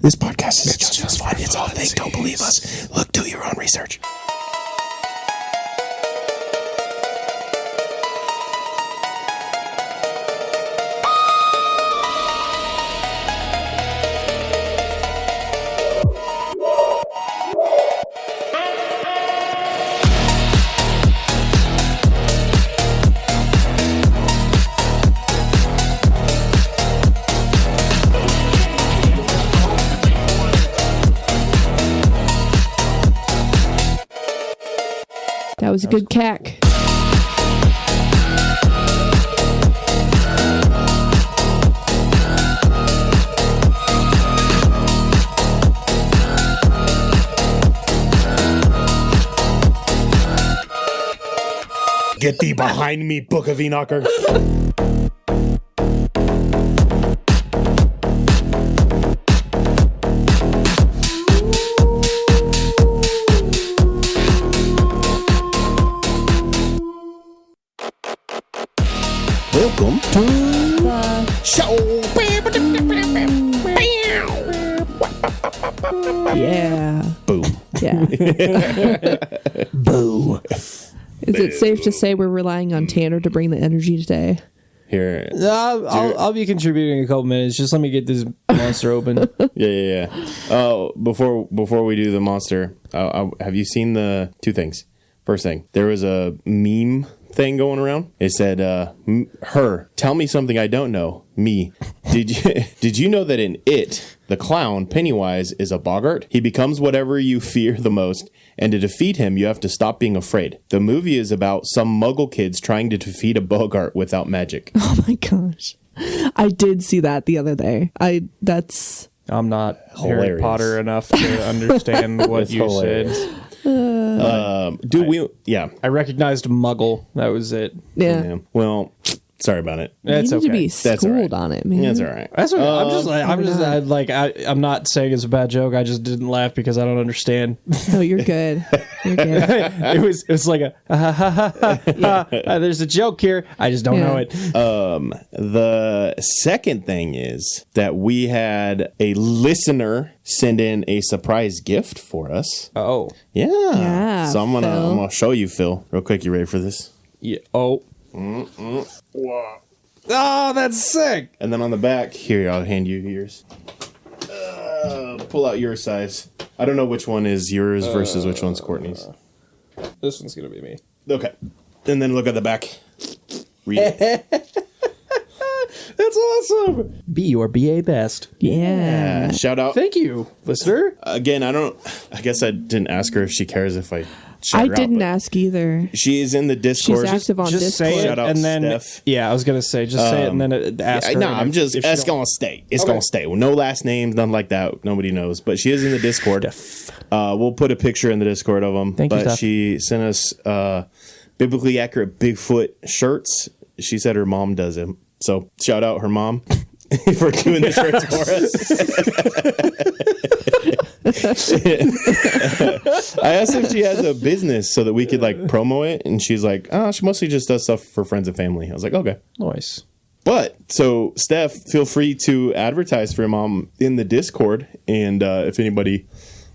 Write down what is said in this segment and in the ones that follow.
This podcast is just for fun. It's all fake. Don't believe us. Look, do your own research. That was a good cack. Get thee behind me, Book of Enocher. Welcome to the show. Yeah. Boom. Yeah. Boo. Is it safe to say we're relying on Tanner to bring the energy today? Here. I'll be contributing a couple minutes. Just let me get this monster open. Yeah. Oh, before we do the monster, have you seen the two things? First thing, there was a meme thing going around. It said, her, tell me something I don't know. Me. Did you know that in It, the clown, Pennywise, is a boggart? He becomes whatever you fear the most, and to defeat him, you have to stop being afraid. The movie is about some muggle kids trying to defeat a boggart without magic. Oh my gosh. I did see that the other day. I'm not Hilarious. Harry Potter enough to understand what It's you hilarious. said. I recognized Muggle. That was it. Yeah. Well, sorry about it. That's you need okay. to be That's all right. schooled on it, man. That's all right. That's okay. I'm not saying it's a bad joke. I just didn't laugh because I don't understand. No, you're good. You're good. it was like there's a joke here. I just don't know it. The second thing is that we had a listener send in a surprise gift for us. Oh. Yeah, So I'm Phil. gonna show you, Phil, real quick. You ready for this? Yeah. Oh. Wow. Oh, that's sick. And then on the back, here, I'll hand you yours. Pull out your size. I don't know which one is yours versus which one's Courtney's. This one's gonna be me. Okay. And then look at the back. Read it. That's awesome. Be your BA best. Yeah. Shout out. Thank you, listener. Again, I guess I didn't ask her if she cares if I shout I her out, didn't but ask either. She is in the Discord. She's active on Just Discord. say it, Shout out and then Steph. I was gonna say just say it, and then ask her. No, and I'm if just. she It's don't- gonna stay. It's Okay. gonna stay. Well, no last names, nothing like that. Nobody knows, but she is in the Discord. We'll put a picture in the Discord of them. Thank you, But Steph. she sent us biblically accurate Bigfoot shirts. She said her mom does them. So shout out her mom for doing the shirts for us. I asked if she has a business so that we could like promo it, and she's like, "Oh, she mostly just does stuff for friends and family." I was like, "Okay." Nice. But so, Steph, feel free to advertise for your mom in the Discord, and if anybody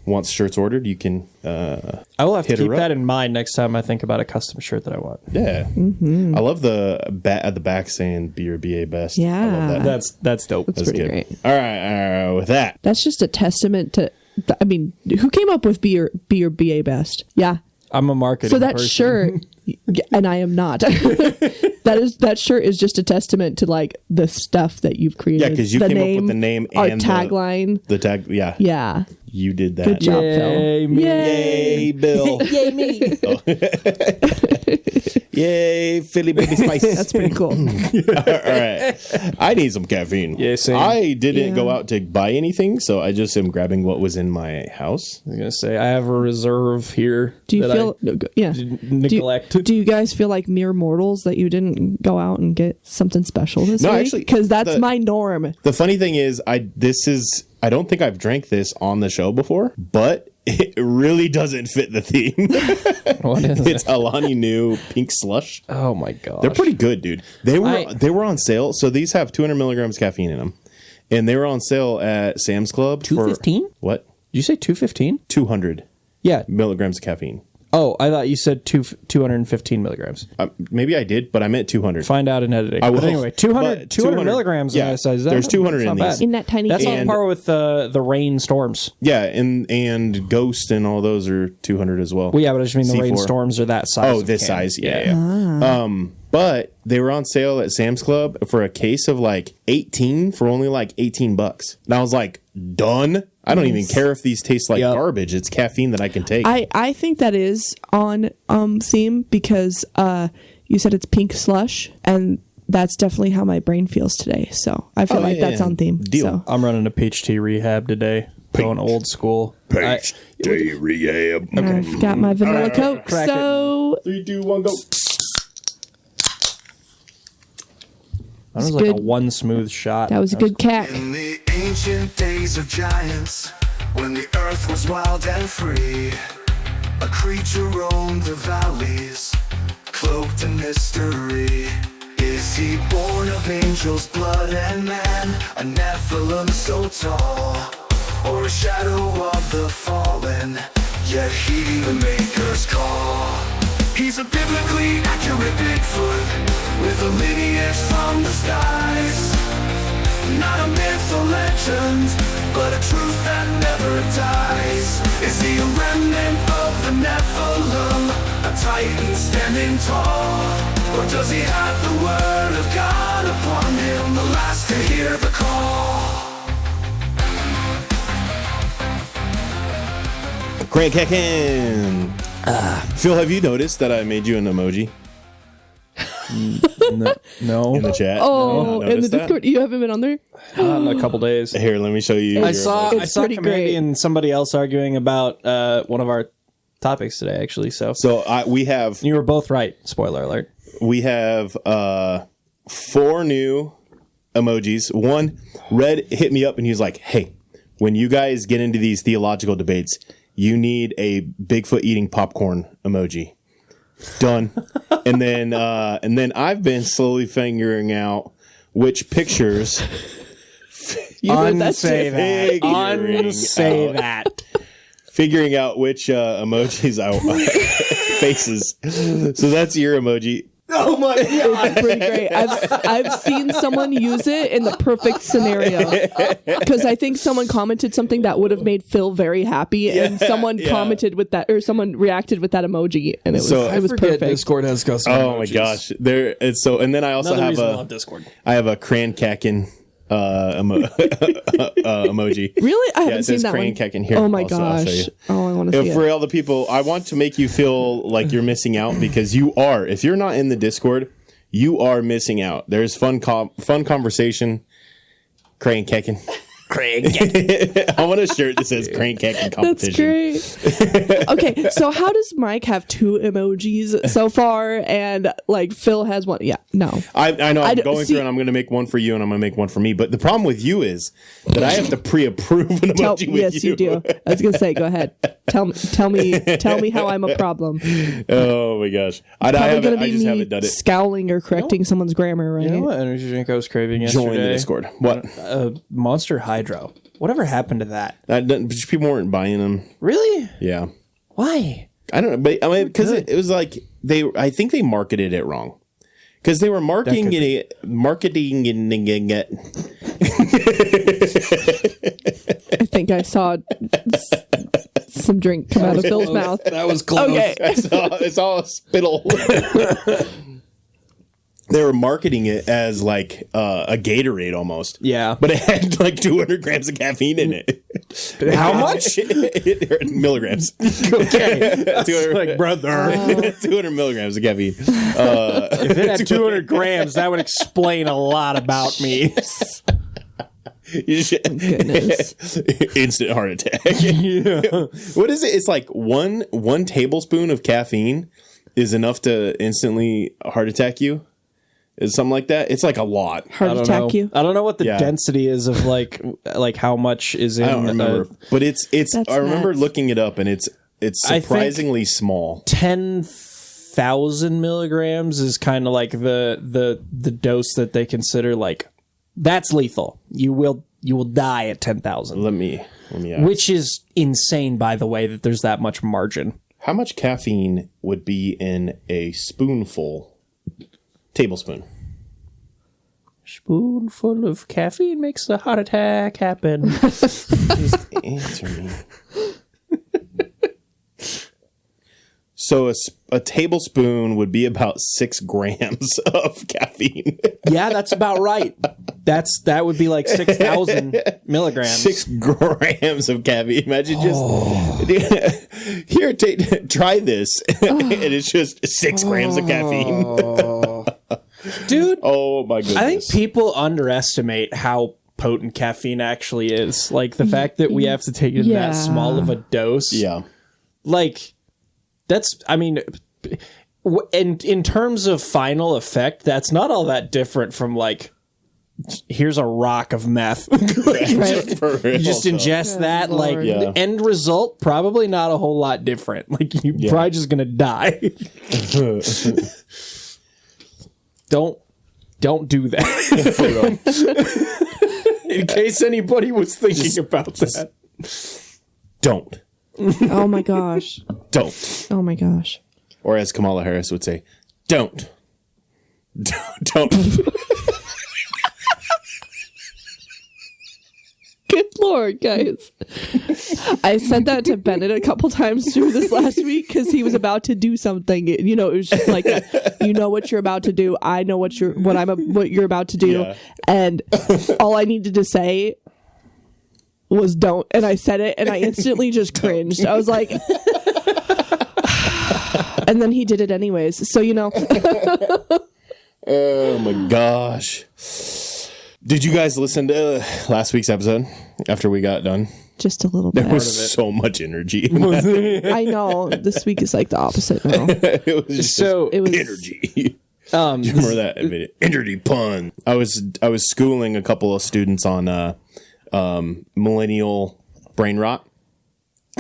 wants shirts ordered, you can. I will have to Hit her keep up. that in mind next time I think about a custom shirt that I want. Yeah, I love the at the back saying "Be your BA best." I love Yeah. that. That's dope. That's pretty great. All right. With that, That's just a testament to. I mean, who came up with be your BA best? Yeah. I'm a marketing So that person. shirt, and I am not. that shirt is just a testament to like the stuff that you've created. yeah, because you The came up with the name our and tagline. The tag, yeah, Yeah. you did that. Good job, Yay, Phil. me. Yay, Bill! Yay me! Yay, Philly baby spice. That's pretty cool. All right. I need some caffeine. Yeah, same. I didn't Yeah. go out to buy anything, so I just am grabbing what was in my house. I was gonna say I have a reserve here. Do you that feel? Yeah. neglect? Do you guys feel like mere mortals that you didn't go out and get something special this No, week? actually, Because that's the- my norm. The funny thing is, I don't think I've drank this on the show before, but it really doesn't fit the theme. What is It's it? Alani Nu Pink Slush. Oh my god, They're pretty good, dude. They were I- on sale. So these have 200 milligrams caffeine in them, and they were on sale at Sam's Club. $2.15? What? Did you say 215? 200 Yeah. milligrams of caffeine. Oh, I thought you said 215 milligrams. Maybe I did, but I meant 200. Find out in editing. I will. But anyway, 200 But milligrams. Yeah, in size. there's 200 that's in not these. bad. In that tiny That's can. on par with the rain storms. Yeah, and Ghost and all those are 200 as well. Well, yeah, but I just mean the rain C4. storms are that size. Oh, of this can. size. Yeah. But they were on sale at Sam's Club for a case of like 18 for only like $18. And I was like, done. I don't even care if these taste like garbage. It's caffeine that I can take. I think that is on theme because you said it's pink slush, and that's definitely how my brain feels today. So I feel like that's on theme. Deal. So. I'm running a peach tea rehab today. Going old school. Day rehab. I've got my vanilla Coke. Crack it. So 3, 2, 1, go. That was It's like a good. one smooth shot. that was a good cack. In the ancient days of giants, when the earth was wild and free, a creature roamed the valleys, cloaked in mystery. Is he born of angels' blood and man, a Nephilim so tall, or a shadow of the fallen, yet heeding the Maker's call? He's a biblically accurate Bigfoot, with a lineage from the skies. Not a myth or legend, but a truth that never dies. Is he a remnant of the Nephilim, a titan standing tall? Or does he have the word of God upon him, the last to hear the call? Grant Kekin. Phil, have you noticed that I made you an emoji No. in the chat? Oh, Not in the noticed that? Discord, you haven't been on there. Not in a couple days. Here, let me show you. I your saw emoji. It's I saw pretty Commandy great. and somebody else arguing about one of our topics today, actually. So So we have you were both right. Spoiler alert. 4 new emojis. One, Red hit me up and he was like, "Hey, when you guys get into these theological debates, you need a Bigfoot eating popcorn emoji." Done. and then I've been slowly figuring out which pictures You heard that Unsay too. that. Figuring Unsay out. that. figuring out which emojis I faces. So that's your emoji. Oh my god. It's pretty great. I've seen someone use it in the perfect scenario because I think someone commented something that would have made Phil very happy, and someone commented with that, or someone reacted with that emoji, and it was So- it was perfect. Discord has custom. Oh my gosh. There it's so and then I also Another have reason I a love Discord. I have a Cran Kakin emoji. Really, I Yeah, haven't it seen says that Crane one. Kekin here. Oh my Also, I'll show gosh! you. Oh, I want to see For it. all the people, I want to make you feel like you're missing out because you are. If you're not in the Discord, you are missing out. There's fun conversation. Crane Kekin. Craig. I want a shirt that says Crane Kekin That's competition. great. Okay, so how does Mike have 2 emojis so far, and like Phil has one? Yeah, no. I know I'm going see- through and I'm going to make one for you and I'm going to make one for me. But the problem with you is that I have to pre-approve an emoji with Yes, you do. I was gonna say, go ahead. Tell me how I'm a problem. Oh my gosh. I Probably gonna haven't, be I just me haven't done it. scowling or correcting someone's grammar, right? You know what energy drink I was craving yesterday? Join the Discord. What? Monster Hydro. Whatever happened to that? People weren't buying them. Really? Yeah. Why? I don't know, but I mean, because it was like I think they marketed it wrong, because they were marketing it. I think I saw some drink come out of Phil's mouth. That was close. Okay. It's all spittle. They were marketing it as like a Gatorade almost. Yeah. But it had like 200 grams of caffeine in it. How much? Milligrams. Okay. That's 200, like, brother. 200 milligrams of caffeine. If it had 200 grams, that would explain a lot about me. You should- Goodness. Instant heart attack. What is it? It's like one tablespoon of caffeine is enough to instantly heart attack you. Is something like that? It's like a lot. Heart attack you. I don't know what the Yeah. density is of like how much is in I don't remember, but it's. That's I remember nuts. looking it up, and it's I think- surprisingly small. 10,000 milligrams is kind of like the dose that they consider like that's lethal. You will You will die at 10,000. Let me ask. Which is insane, by the way, that there's that much margin. How much caffeine would be in a tablespoon? Spoonful of caffeine makes a heart attack happen. Just answer me. So a tablespoon would be about 6 grams of caffeine. Yeah, that's about right. That would be like 6,000 milligrams. 6 grams of caffeine. Imagine just here, try this, and it's just 6 grams of caffeine. Dude, Oh my goodness! I think people underestimate how potent caffeine actually is. Like the fact that we have to take it in that small of a dose. Yeah. Like that's, I mean, in terms of final effect, that's not all that different from like, here's a rock of meth. Right. For real, You just though. ingest that. Lord. Like Yeah. the end result, probably not a whole lot different. Like you're probably just gonna die. Don't do that. In case anybody was thinking about that. Don't. Oh my gosh. Don't. Oh my gosh. Or as Kamala Harris would say, don't. Don't. Good Lord, guys. I said that to Bennett a couple times through this last week because he was about to do something. You know, it was just like, you know what you're about to do. I know what you're about to do. Yeah. And all I needed to say was don't. And I said it and I instantly just cringed. I was like, and then he did it anyways. So, you know. Oh my gosh. Did you guys listen to last week's episode after we got done? Just a little bit. There was so much energy. In that. I know. This week is like the opposite now. It was just So It was energy. Do you remember that? Energy pun. I was schooling a couple of students on millennial brain rot.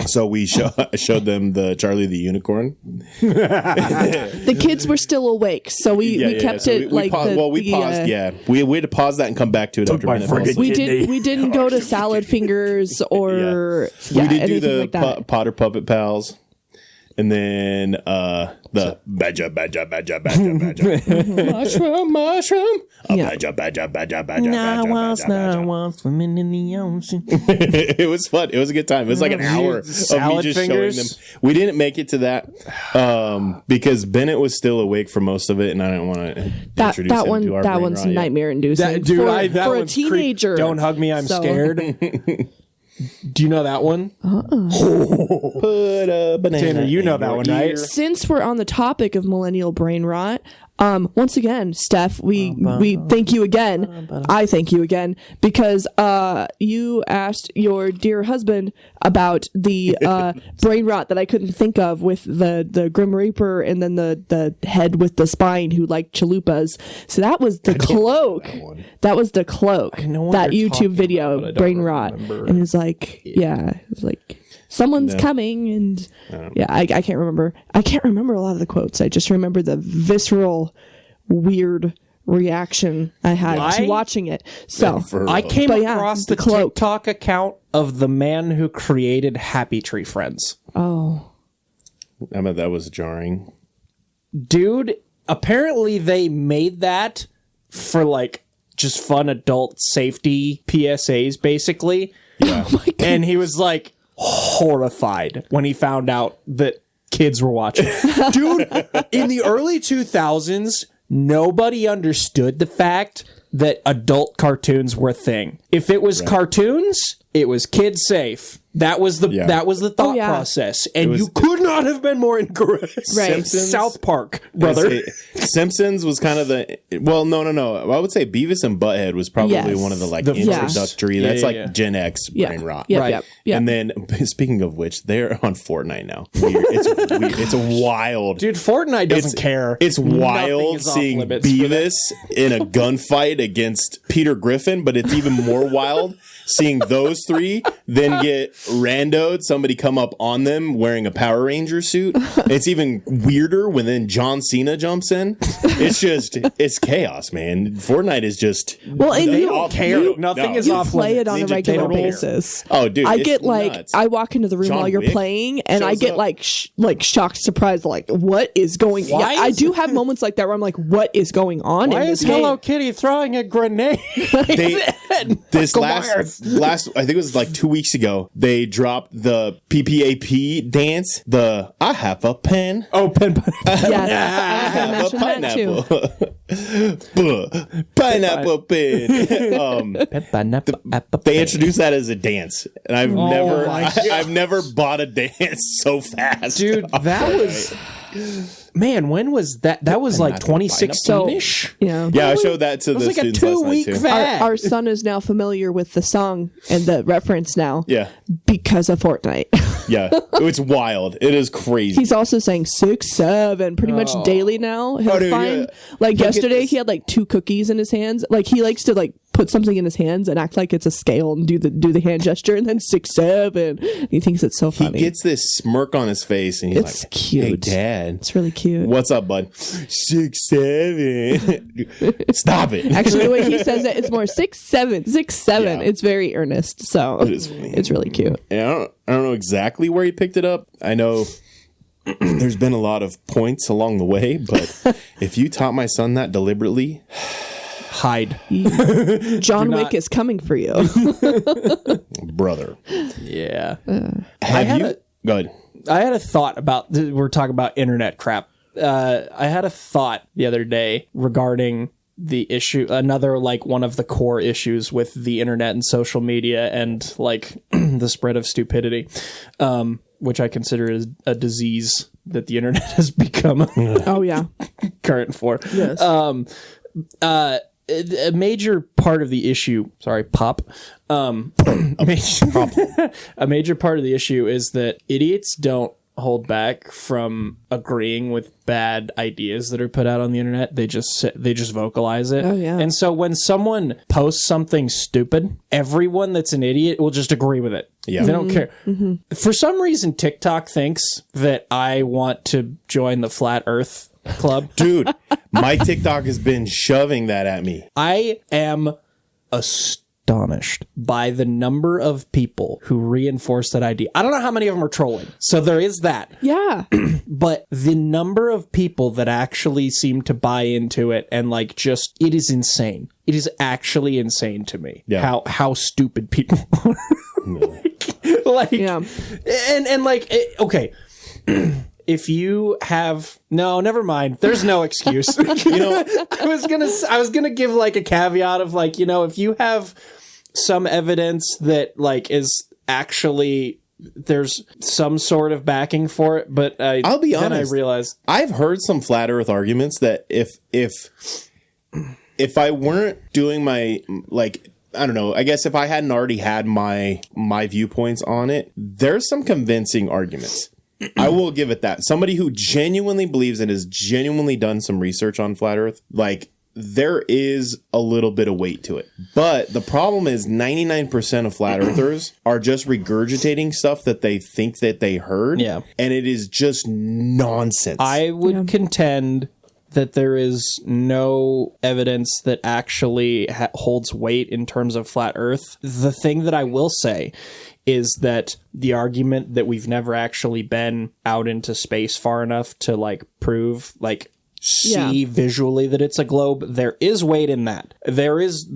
So we showed them the Charlie the Unicorn. The kids were still awake, so we kept So it like paused. We had to pause that and come back to it after minute. we didn't go to Salad Fingers or We did do anything the like that. Potter Puppet Pals, and then the badger, mushroom, Yeah. while swimming in the ocean. It was fun. It was a good time. It was like an hour of me Salad just fingers? showing them. We didn't make it to that because Bennett was still awake for most of it, and I didn't want to introduce him to our brain one's rot yet. nightmare inducing Dude, for that a one's creep. teenager. Don't hug me, I'm So- scared. Do you know that one? Put a banana. Tanner, you know in that your one, right? ear. Since we're on the topic of millennial brain rot, once again, Steph, we thank you again. I thank you again because you asked your dear husband about the brain rot that I couldn't think of with the Grim Reaper and then the head with the spine who liked chalupas. So that was the cloak. That was the cloak. know what That you're talking YouTube video, about, I don't brain rot, remember. and it's like, it was like. Someone's coming, and I can't remember. I can't remember a lot of the quotes. I just remember the visceral, weird reaction I had to watching it. So I came But yeah, across the the cloak. TikTok account of the man who created Happy Tree Friends. oh, I bet that was jarring. Dude, apparently they made that for like just fun adult safety PSAs, basically. Yeah. And he was like horrified when he found out that kids were watching. Dude, in the early 2000s, nobody understood the fact that adult cartoons were a thing. If it was cartoons, it was kid safe. That was the thought yeah. process, and was- you could not have been more incorrect. Right. Simpsons? South Park, brother. Simpsons was kind of the no. I would say Beavis and Butthead was probably Yes. one of the like The introductory. first. That's Yeah, like yeah. Gen X yeah, brain rot. Yep, Right. yep, yep. And then speaking of which, they're on Fortnite now. Weird. It's wild. Dude, Fortnite doesn't care. It's Nothing wild is off seeing limits for them. Beavis in a gunfight against Peter Griffin, but it's even more wild seeing those three then get randoed, somebody come up on them wearing a Power Ranger suit. It's even weirder when then John Cena jumps in. It's chaos, man. Fortnite is just Well, and they you all don't care. Nothing is You off play it on a Ninja regular Turtle. basis. Oh, dude, I it's get like nuts. I walk into the room John while you're Wick playing, and I shows get up. like shocked, surprised, like what is going? Why Yeah, I is do have moments like that where I'm like, what is going on? Why in is this game? Hello Kitty throwing a grenade? This last I think it was like 2 weeks ago, they dropped the PPAP dance, the I have a pen. Oh, pen. Yes, I was A gonna mention that too. Pineapple pen. They introduced that as a dance, and I've never bought a dance so fast, Dude, that was. Man, when was that? That was like 2016-ish. Yeah. Yeah, I showed that to It was the like a students last night 2-week too. fad. Our son is now familiar with the song and the reference now. Yeah, Because of Fortnite. yeah, it's wild. It is crazy. He's also saying 6, 7 pretty much daily now. He'll dude, find yeah. like Look at yesterday this. he had like 2 cookies in his hands. Like he likes to like put something in his hands and act like it's a scale and do the hand gesture and then 6, 7. He thinks it's so He funny. gets this smirk on his face, and he's It's like, cute. "Hey, Dad, It's really cute. what's up, bud? 6, 7. Stop it." Actually, the way he says it, it's more 6, 7, 6, 7. Yeah. It's very earnest, so is funny. it's really cute. And I don't know exactly where he picked it up. I know there's been a lot of points along the way, but if you taught my son that deliberately, Hide. John Wick is coming for you. brother, Yeah. have had you? a- Go ahead. I had a thought about, we're talking about internet crap. I had a thought the other day regarding the issue, another like one of the core issues with the internet and social media and like the spread of stupidity, which I consider is a disease that the internet has become Oh yeah. current for. Yes. A major part of the issue, a major part of the issue is that idiots don't hold back from agreeing with bad ideas that are put out on the internet. They just vocalize it. Oh, yeah. And so when someone posts something stupid, everyone that's an idiot will just agree with it. Yeah. They don't care. For some reason, TikTok thinks that I want to join the Flat Earth Club. Dude, my TikTok has been shoving that at me. I am astonished by the number of people who reinforce that idea. I don't know how many of them are trolling, so there is that. Yeah. But the number of people that actually seem to buy into it and like just, it is insane. It is actually insane to me how stupid people are. like, Yeah. and like, okay. If you have never mind. There's no excuse. I was gonna give like a caveat of like, if you have some evidence that like is actually there's some sort of backing for it, but I'll be then honest. I realized I've heard some flat Earth arguments that if I weren't doing my like. I don't know. I guess if I hadn't already had my viewpoints on it, there's some convincing arguments. I will give it that. Somebody who genuinely believes and has genuinely done some research on flat Earth, like there is a little bit of weight to it. But the problem is 99% of flat earthers are just regurgitating stuff that they think that they heard. Yeah. And it is just nonsense. I would contend that there is no evidence that actually holds weight in terms of flat Earth. The thing that I will say is that the argument that we've never actually been out into space far enough to like prove, like see visually that it's a globe, there is weight in that. There is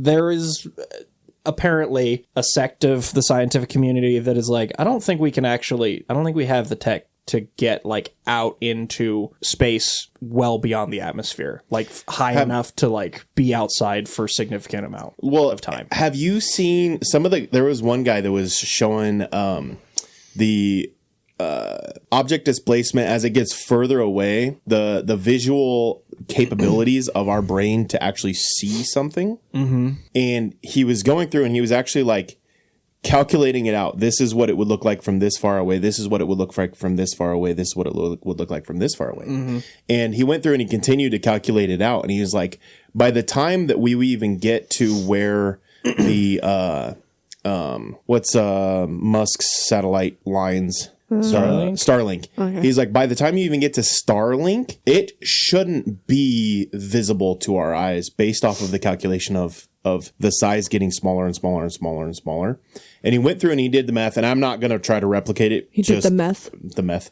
apparently a sect of the scientific community that is like, I don't think we have the tech to get like out into space well beyond the atmosphere, like high enough to like be outside for a significant amount of time. Have you seen there was one guy that was showing the object displacement as it gets further away, the visual capabilities of our brain to actually see something. Mm-hmm. And he was going through and he was actually like calculating it out. This is what it would look like from this far away. This is what it would look like from this far away. This is what it would look like from this far away. And he went through and he continued to calculate it out. And he was like, by the time that we even get to where the Musk's satellite lines, Starlink. Okay. He's like, by the time you even get to Starlink, it shouldn't be visible to our eyes based off of the calculation of the size getting smaller and smaller and smaller and smaller. And he went through and he did the math, and I'm not going to try to replicate it. He did the meth. The meth.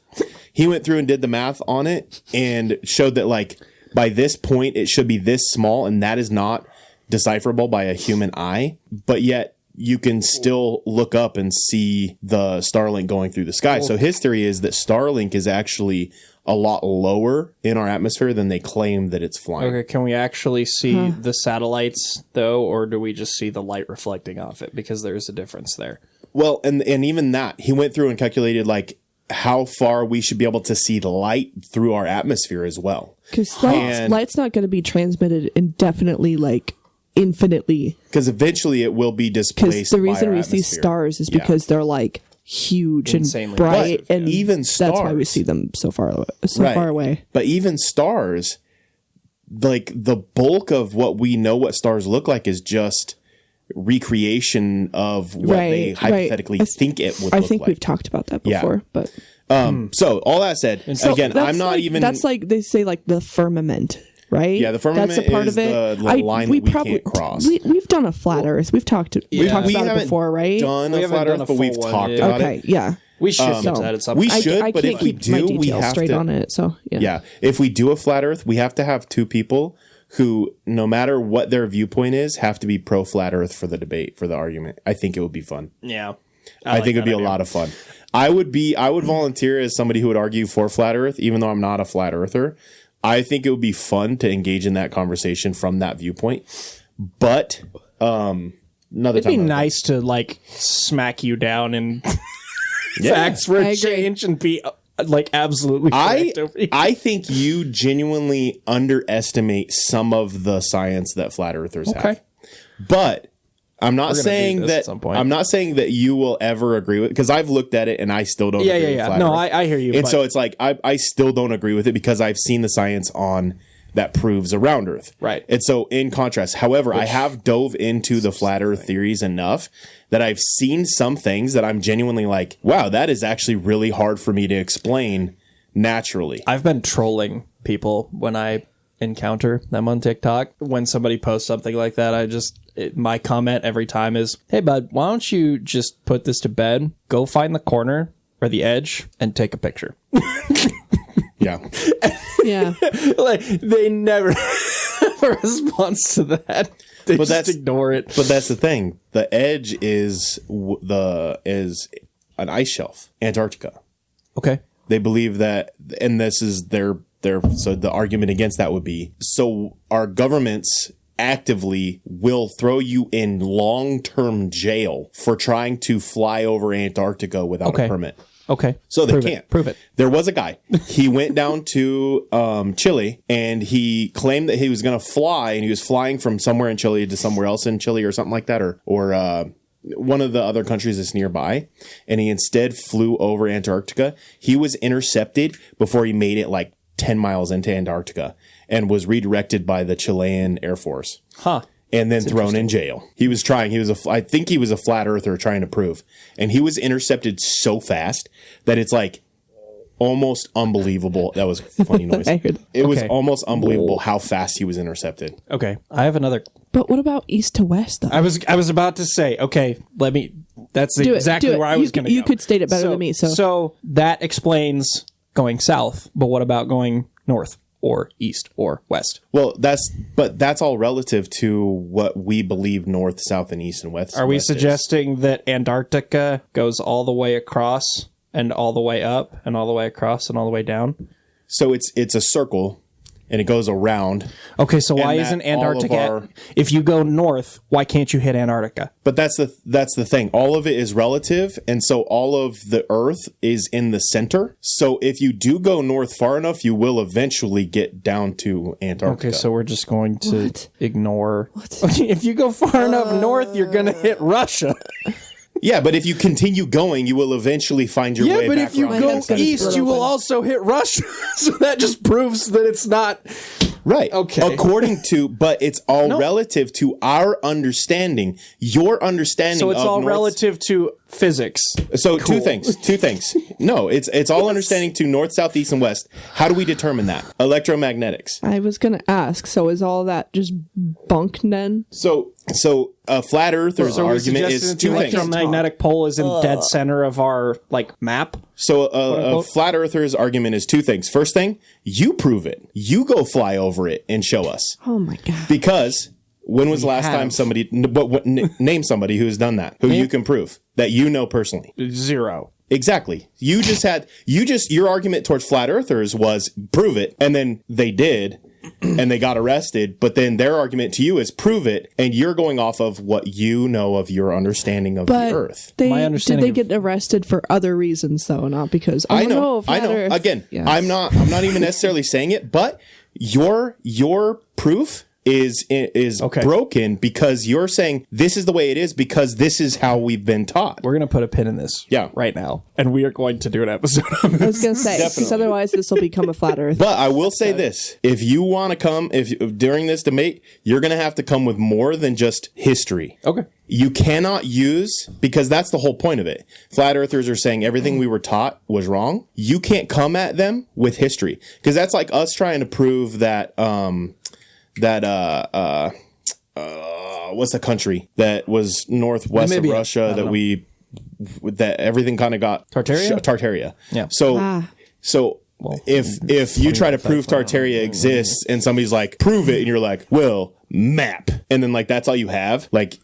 He went through and did the math on it and showed that, like, by this point, it should be this small, and that is not decipherable by a human eye. But yet, you can still look up and see the Starlink going through the sky. So his theory is that Starlink is actually a lot lower in our atmosphere than they claim that it's flying. Okay, can we actually see the satellites, though, or do we just see the light reflecting off it? Because there's a difference there. Well, and even that, he went through and calculated, like, how far we should be able to see the light through our atmosphere as well. Because And- light's not going to be transmitted indefinitely, like infinitely. Because eventually it will be Because displaced the by reason our we see atmosphere. stars is Yeah. because they're like huge Insanely and bright, massive, and Even that's why we stars. see them so far away. Right. But even stars, like, the bulk of what we know what stars look like is just recreation of what they Right, right. hypothetically think it would I look think like. we've talked about that Yeah. before, but So all that said, So again, that's I'm not like, even. That's like they say, like the firmament, right? Yeah, the firmament that's a part is of it. the line that we can't cross. We've done a flat Earth. We've talked about it haven't before, right? done We a haven't flat done Earth, a but we've full one, talked yeah. about Okay, it. yeah. We should get So- that at some We point. should, I but can't if we keep my do, we details have straight to. on it. So yeah. Yeah, if we do a flat Earth, we have to have two people who, no matter what their viewpoint is, have to be pro flat Earth for the debate, for the argument. I think it would be fun. Yeah. I think it'd be a lot of fun. I would volunteer as somebody who would argue for flat Earth, even though I'm not a flat earther. I think it would be fun to engage in that conversation from that viewpoint. But another It'd time. be nice to, like, smack you down in Yeah. facts for I a agree. change and be, like, absolutely correct over you. I think you genuinely underestimate some of the science that flat earthers have. Okay. But I'm not gonna saying do this at that some point. I'm not saying that you will ever agree with, because I've looked at it and I still don't agree with flat No, Earth. I hear you. And but so it's like I still don't agree with it because I've seen the science on that proves a round Earth. Right. And so in contrast, however, I have dove into the flat Earth theories enough that I've seen some things that I'm genuinely like, wow, that is actually really hard for me to explain naturally. I've been trolling people when I encounter them on TikTok. When somebody posts something like that, my comment every time is, "Hey bud, why don't you just put this to bed? Go find the corner or the edge and take a picture." Yeah. Yeah. Like, they never have a response to that. They But just that's- ignore it. But that's the thing. The edge is is an ice shelf, Antarctica. Okay. They believe that, and this is their so the argument against that would be, so our governments actively will throw you in long-term jail for trying to fly over Antarctica without Okay. a permit. Okay. So they Prove can't. it. Prove it. There was a guy. He went down to Chile and he claimed that he was going to fly, and he was flying from somewhere in Chile to somewhere else in Chile or something like that, or one of the other countries that's nearby. And he instead flew over Antarctica. He was intercepted before he made it like 10 miles into Antarctica and was redirected by the Chilean Air Force. Huh. And then thrown in jail. He was trying. I think he was a flat earther trying to prove. And he was intercepted so fast that it's like almost unbelievable. That was a funny noise. I heard. It was Okay. almost unbelievable how fast he was intercepted. Okay. I have another. But what about east to west though? I was about to say, okay, that's Do it, exactly do it. where I was going to go. You could state it better than me. So that explains going south, but what about going north or east or west? Well, that's all relative to what we believe north, south, and east and west. Are we west is. suggesting that Antarctica goes all the way across and all the way up and all the way across and all the way down? So it's a circle, and it goes around. Okay, so why And that isn't all of Antarctica? our- If you go north, why can't you hit Antarctica? But that's the thing. All of it is relative, and so all of the Earth is in the center. So if you do go north far enough, you will eventually get down to Antarctica. Okay, so we're just going to What? ignore. If you go far enough north, you're going to hit Russia. Yeah, but if you continue going, you will eventually find your way Yeah, but back if you around. go head's gonna east, split you will open. also hit Russia. So that just proves that it's not. Right. Okay. According to, but it's all relative to our understanding, your understanding So it's of all North- relative to physics. So two things. No, it's all understanding to north, south, east, and west. How do we determine that? Electromagnetics. I was gonna ask. So is all that just bunk then? So a flat earther's So we argument suggested is that two the things. electromagnetic pole is in dead center of our map. So a flat earther's argument is two things. First thing, you prove it. You go fly over it and show us. Oh my god. Because when was the last time somebody, name somebody who's done that, who you can prove that you know personally? 0. Exactly. Your argument towards flat earthers was prove it, and then they did, and they got arrested. But then their argument to you is prove it, and you're going off of what you know of your understanding of But the earth. they My did understanding they of- get arrested for other reasons though, not because I no, know. flat Earth. Again, Yes. I'm not even necessarily saying it, but your proof is Okay. broken because you're saying this is the way it is because this is how we've been taught. We're going to put a pin in this right now. And we are going to do an episode on I this. was gonna say because otherwise this will become a flat Earth. But I will say this: if you want to come, if during this debate, you're going to have to come with more than just history. Okay. You cannot use, because that's the whole point of it. Flat earthers are saying everything we were taught was wrong. You can't come at them with history, because that's like us trying to prove that what's the country that was northwest Namibia. of Russia that everything kind of got Tartaria? Tartaria. Yeah. So if you try to prove Tartaria exists and somebody's like, prove it, and you're like, well, map, and then like that's all you have, like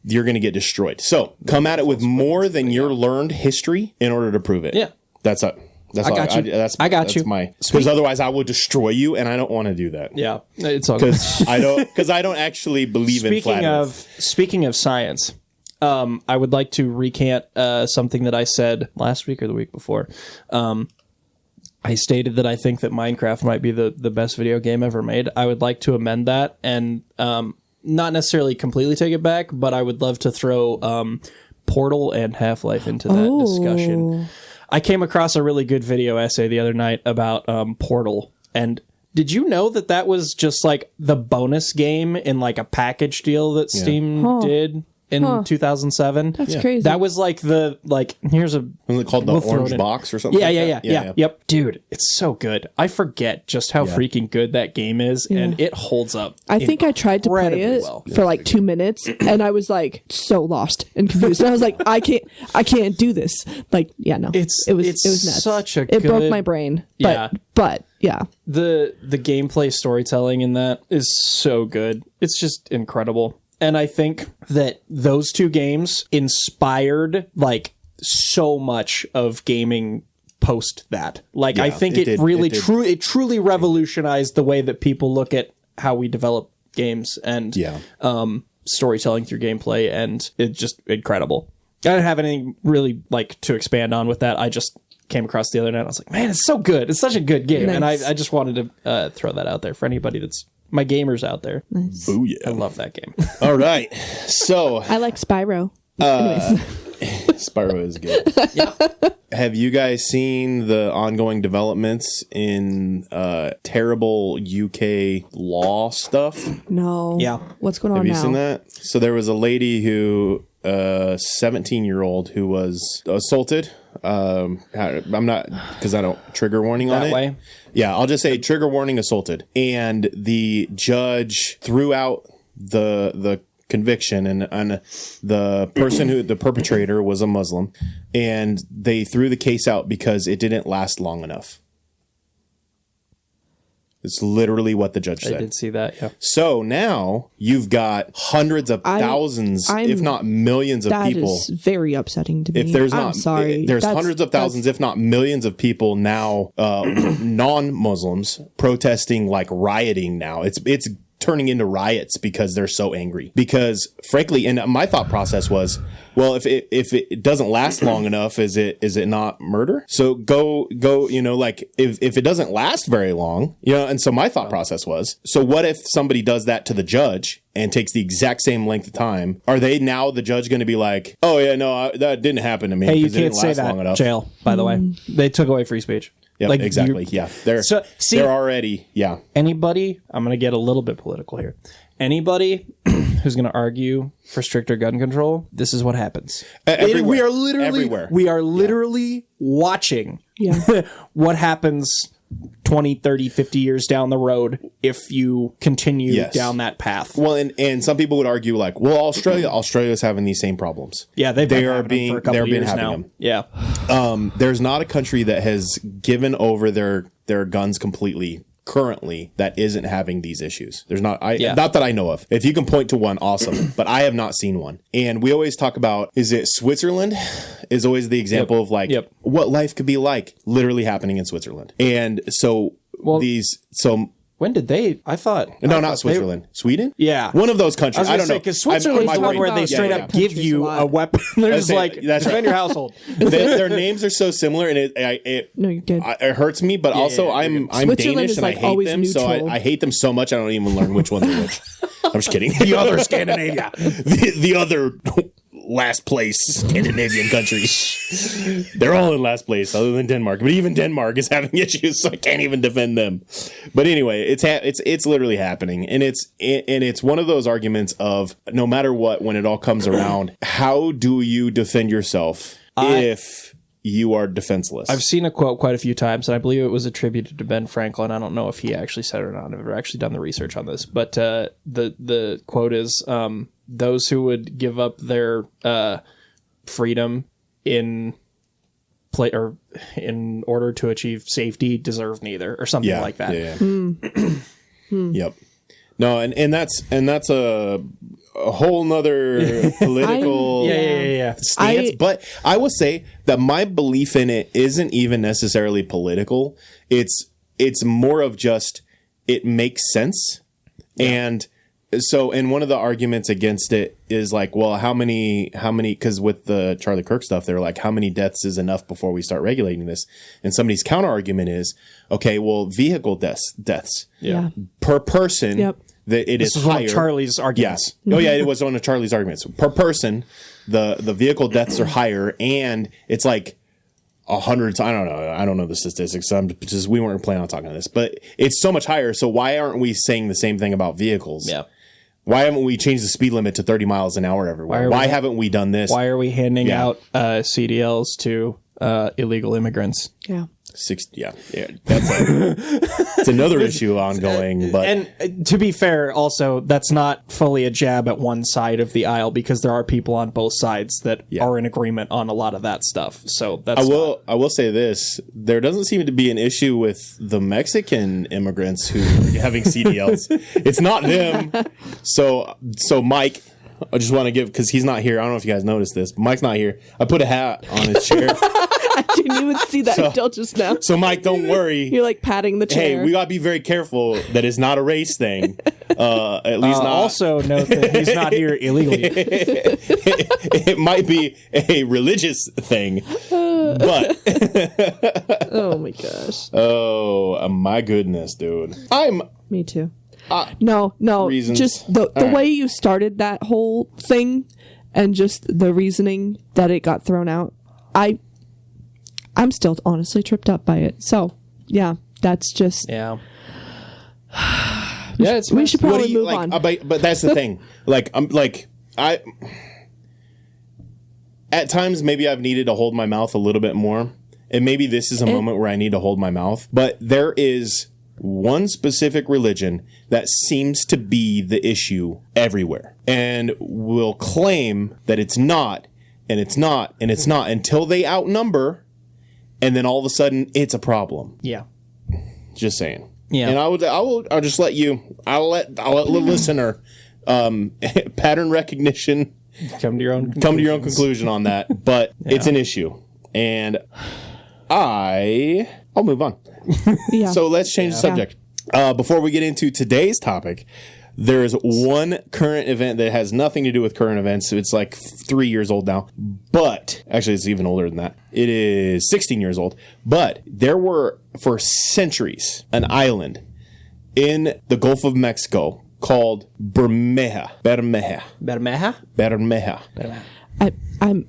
you're gonna get destroyed. So come at it with more than your learned history in order to prove it. Yeah. That's all. That's I all. got you. I got that's you. Because otherwise I will destroy you, and I don't want to do that. Yeah. It's all good. Because I don't actually believe in flat Earth. Speaking of science, I would like to recant something that I said last week or the week before. I stated that I think that Minecraft might be the best video game ever made. I would like to amend that and not necessarily completely take it back, but I would love to throw Portal and Half-Life into that discussion. I came across a really good video essay the other night about Portal, and did you know that was just like the bonus game in like a package deal that Steam did in 2007? That's crazy. That was like here's a Isn't it called the we'll throw it orange in. box or something? Yeah, like yeah, that? Yep. Dude, it's so good. I forget just how freaking good that game is, and it holds up. I think I tried to play incredibly it well. for like 2 minutes, and I was like so lost and confused. And I was like, I can't do this. Like, yeah, no, It's it was nuts. such a it broke good- my brain. Yeah. But yeah, The gameplay storytelling in that is so good. It's just incredible. And I think that those two games inspired like so much of gaming post that. Like I think it truly revolutionized the way that people look at how we develop games and storytelling through gameplay, and it's just incredible. I don't have anything really like to expand on with that. I just came across the other night. I was like, man, it's so good. It's such a good game. And I just wanted to throw that out there for anybody that's my gamers out there. Booyah. I love that game. All right. So I like Spyro. Anyways, Spyro is good. Have you guys seen the ongoing developments in terrible UK law stuff? no. Yeah. What's going on Have you now? seen that? So there was a lady who, 17-year-old, who was assaulted. I'm not, because I don't trigger warning on That it. way? Yeah, I'll just say trigger warning, assaulted. And the judge threw out the conviction, and the person the perpetrator was a Muslim, and they threw the case out because it didn't last long enough. It's literally what the judge I said. did see that. Yeah. So now you've got hundreds of thousands, if not millions of That people. is very upsetting to me. If there's I'm not, sorry. there's That's- hundreds of thousands, if not millions of people now, non-Muslims protesting, like rioting now. It's turning into riots because they're so angry. Because frankly, and my thought process was, well, if it doesn't last long enough, is it not murder? So go, you know, like if it doesn't last very long, you know, and so my thought process was, so what if somebody does that to the judge and takes the exact same length of time? Are they now the judge going to be like, oh yeah, no, that didn't happen to me? Hey, you 'cause it can't didn't say last that. long enough. Jail, by the way. They took away free speech. Yeah, Like, exactly. you- Yeah, they're see- they're already Anybody, I'm going to get a little bit political here. Anybody who's going to argue for stricter gun control, this is what happens. Everywhere. We are literally Everywhere. we are literally watching Yeah. what happens 20, 30, 50 years down the road if you continue Yes. down that path. Well, and some people would argue like, well, Australia's having these same problems. Yeah, they are being for a couple they're of been years having now. them. Yeah. There's not a country that has given over their guns completely currently that isn't having these issues. There's not not that I know of. If you can point to one, awesome. But I have not seen one. And we always talk about, is it Switzerland? Is always the example of like what life could be like literally happening in Switzerland. And so When did they? I thought not Switzerland. Sweden? Yeah. One of those countries. I don't know. Because Switzerland's the one where they straight up give countries you a lot. a weapon. They're just it. like, That's defend right. your household. Their names are so similar, and it No, you're good. it hurts me. But also, I'm Switzerland Danish, is, and I like, hate always them. So neutral. I hate them so much, I don't even learn which ones are which. I'm just kidding. The other Scandinavia, the other last place Scandinavian countries. They're all in last place, other than Denmark. But even Denmark is having issues, so I can't even defend them. But anyway, it's literally happening, and it's one of those arguments of no matter what, when it all comes around, how do you defend yourself if you are defenseless? I've seen a quote quite a few times, and I believe it was attributed to Ben Franklin. I don't know if he actually said it or not. I've never actually done the research on this, but the quote is, those who would give up their freedom in order to achieve safety deserve neither, or something like that. Yeah. Yep. No, and that's a whole nother political stance. But I will say that my belief in it isn't even necessarily political. It's more of just it makes sense. And so, and one of the arguments against it is like, well, how many, because with the Charlie Kirk stuff, they're like, how many deaths is enough before we start regulating this? And somebody's counter argument is, okay, well, vehicle deaths Yeah. per person, Yep. that it This is is one higher. of Charlie's arguments. Yes. Oh yeah, it was one of Charlie's arguments. Per person, the vehicle deaths are higher, and it's like 100. I don't know the statistics. We weren't planning on talking about this, but it's so much higher. So why aren't we saying the same thing about vehicles? Yeah. Why haven't we changed the speed limit to 30 miles an hour everywhere? Why haven't we done this? Why are we handing Yeah. out CDLs to illegal immigrants? Yeah. Yeah. It's another issue ongoing. But And to be fair, also, that's not fully a jab at one side of the aisle, because there are people on both sides that are in agreement on a lot of that stuff. So that's I will say this: there doesn't seem to be an issue with the Mexican immigrants who are having CDLs. It's not them. So Mike, I just want to give, because he's not here. I don't know if you guys noticed this, but Mike's not here. I put a hat on his chair. I didn't even see that until just now. So Mike, don't worry. You're like patting the chair. Hey, we gotta be very careful that it's not a race thing. At least not. Also note that he's not here illegally. It might be a religious thing, but Oh my gosh. oh my goodness, dude! Me too. No, reasons. just the way you started that whole thing, and just the reasoning that it got thrown out. I'm still honestly tripped up by it. So yeah, that's just Yeah. Yeah, it's we should What probably do you move like? on. But that's the thing. I at times maybe I've needed to hold my mouth a little bit more, and maybe this is a moment where I need to hold my mouth. But there is one specific religion that seems to be the issue everywhere, and will claim that it's not, and it's not, and it's not, until they outnumber, and then all of a sudden it's a problem. Yeah. Just saying. Yeah. And I'll just let you. I'll let the listener pattern recognition Come to your own conclusion on that. But it's an issue, and I'll move on. Yeah. So let's change the subject. Before we get into today's topic, There is one current event that has nothing to do with current events. It's like 3 years old now. But actually, it's even older than that. It is 16 years old. But there were, for centuries, an island in the Gulf of Mexico called Bermeja.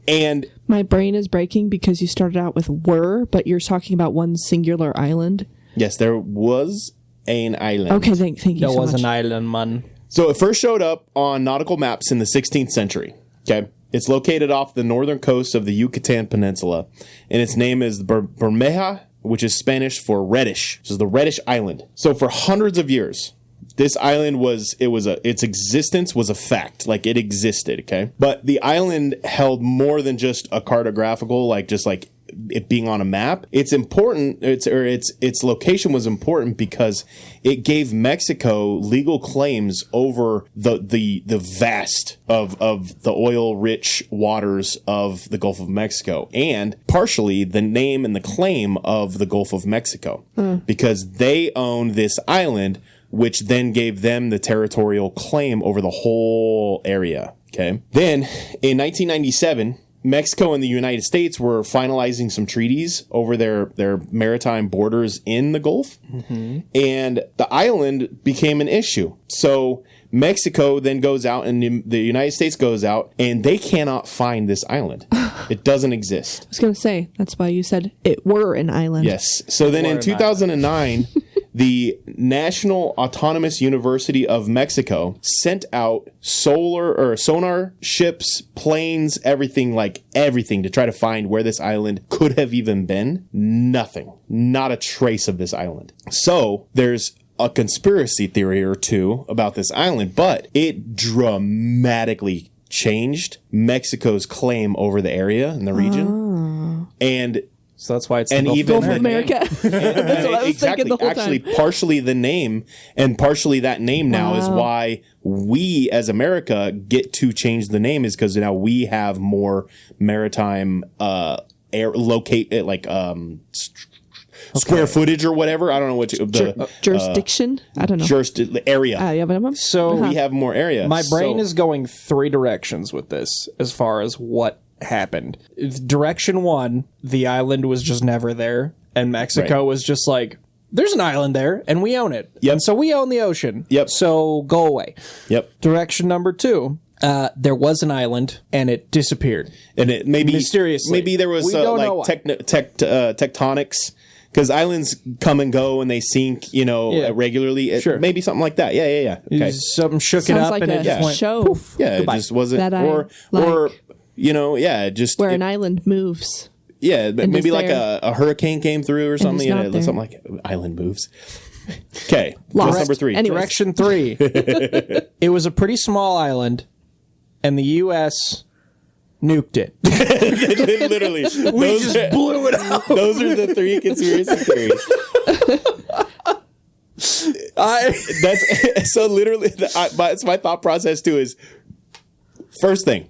And My brain is breaking because you started out with were, but you're talking about one singular island. yes, there was an island. Okay, thank you There so was much. an island, man. So it first showed up on nautical maps in the 16th century. Okay. It's located off the northern coast of the Yucatan Peninsula, and its name is Bermeja, which is Spanish for reddish. This is the reddish island. So for hundreds of years, this island its existence was a fact. Like, it existed, okay? But the island held more than just a cartographical, just like it being on a map. It's important. Its location was important because it gave Mexico legal claims over the vast of the oil-rich waters of the Gulf of Mexico, and partially the name and the claim of the Gulf of Mexico, because they owned this island, which then gave them the territorial claim over the whole area. Okay. Then in 1997, Mexico and the United States were finalizing some treaties over their maritime borders in the Gulf, and the island became an issue. So Mexico then goes out, and the United States goes out, and they cannot find this island. It doesn't exist. I was going to say, that's why you said it were an island. Yes. So then in 2009, the National Autonomous University of Mexico sent out sonar ships, planes, everything to try to find where this island could have even been. Nothing. Not a trace of this island. So there's a conspiracy theory or two about this island, but it dramatically changed Mexico's claim over the area and the region. And So that's why it's And the Gulf even Gulf of America. That's what I was thinking the whole actually, time. partially the name and partially that name now is why we as America get to change the name, is because now we have more maritime square footage or whatever. I don't know what Jurisdiction? I don't know. area. Yeah, but So We have more area. my brain So- is going three directions with this as far as what happened. Direction one, the island was just never there, and Mexico Right. was just like, there's an island there, and we own it. Yep. And so we own the ocean. Yep. So go away. Yep. Direction number two, there was an island, and it disappeared. And it maybe Mysteriously. maybe there was We don't know why. tectonics, because islands come and go and they sink, Yeah. regularly. Sure. Maybe something like that. Yeah. Okay. Something shook it Sounds up, like and a it just went show poof. Yeah, Goodbye. it just wasn't, That I or like. just where an island moves. maybe just like there. a hurricane came through or something, not there. something like island moves. Okay, Lost. guess number 3. Anyways. Direction 3. It was a pretty small island, and the U.S. nuked it. Literally, We just blew it out. those are the 3 conspiracy theories. That's so literally. It's my thought process too. Is first thing.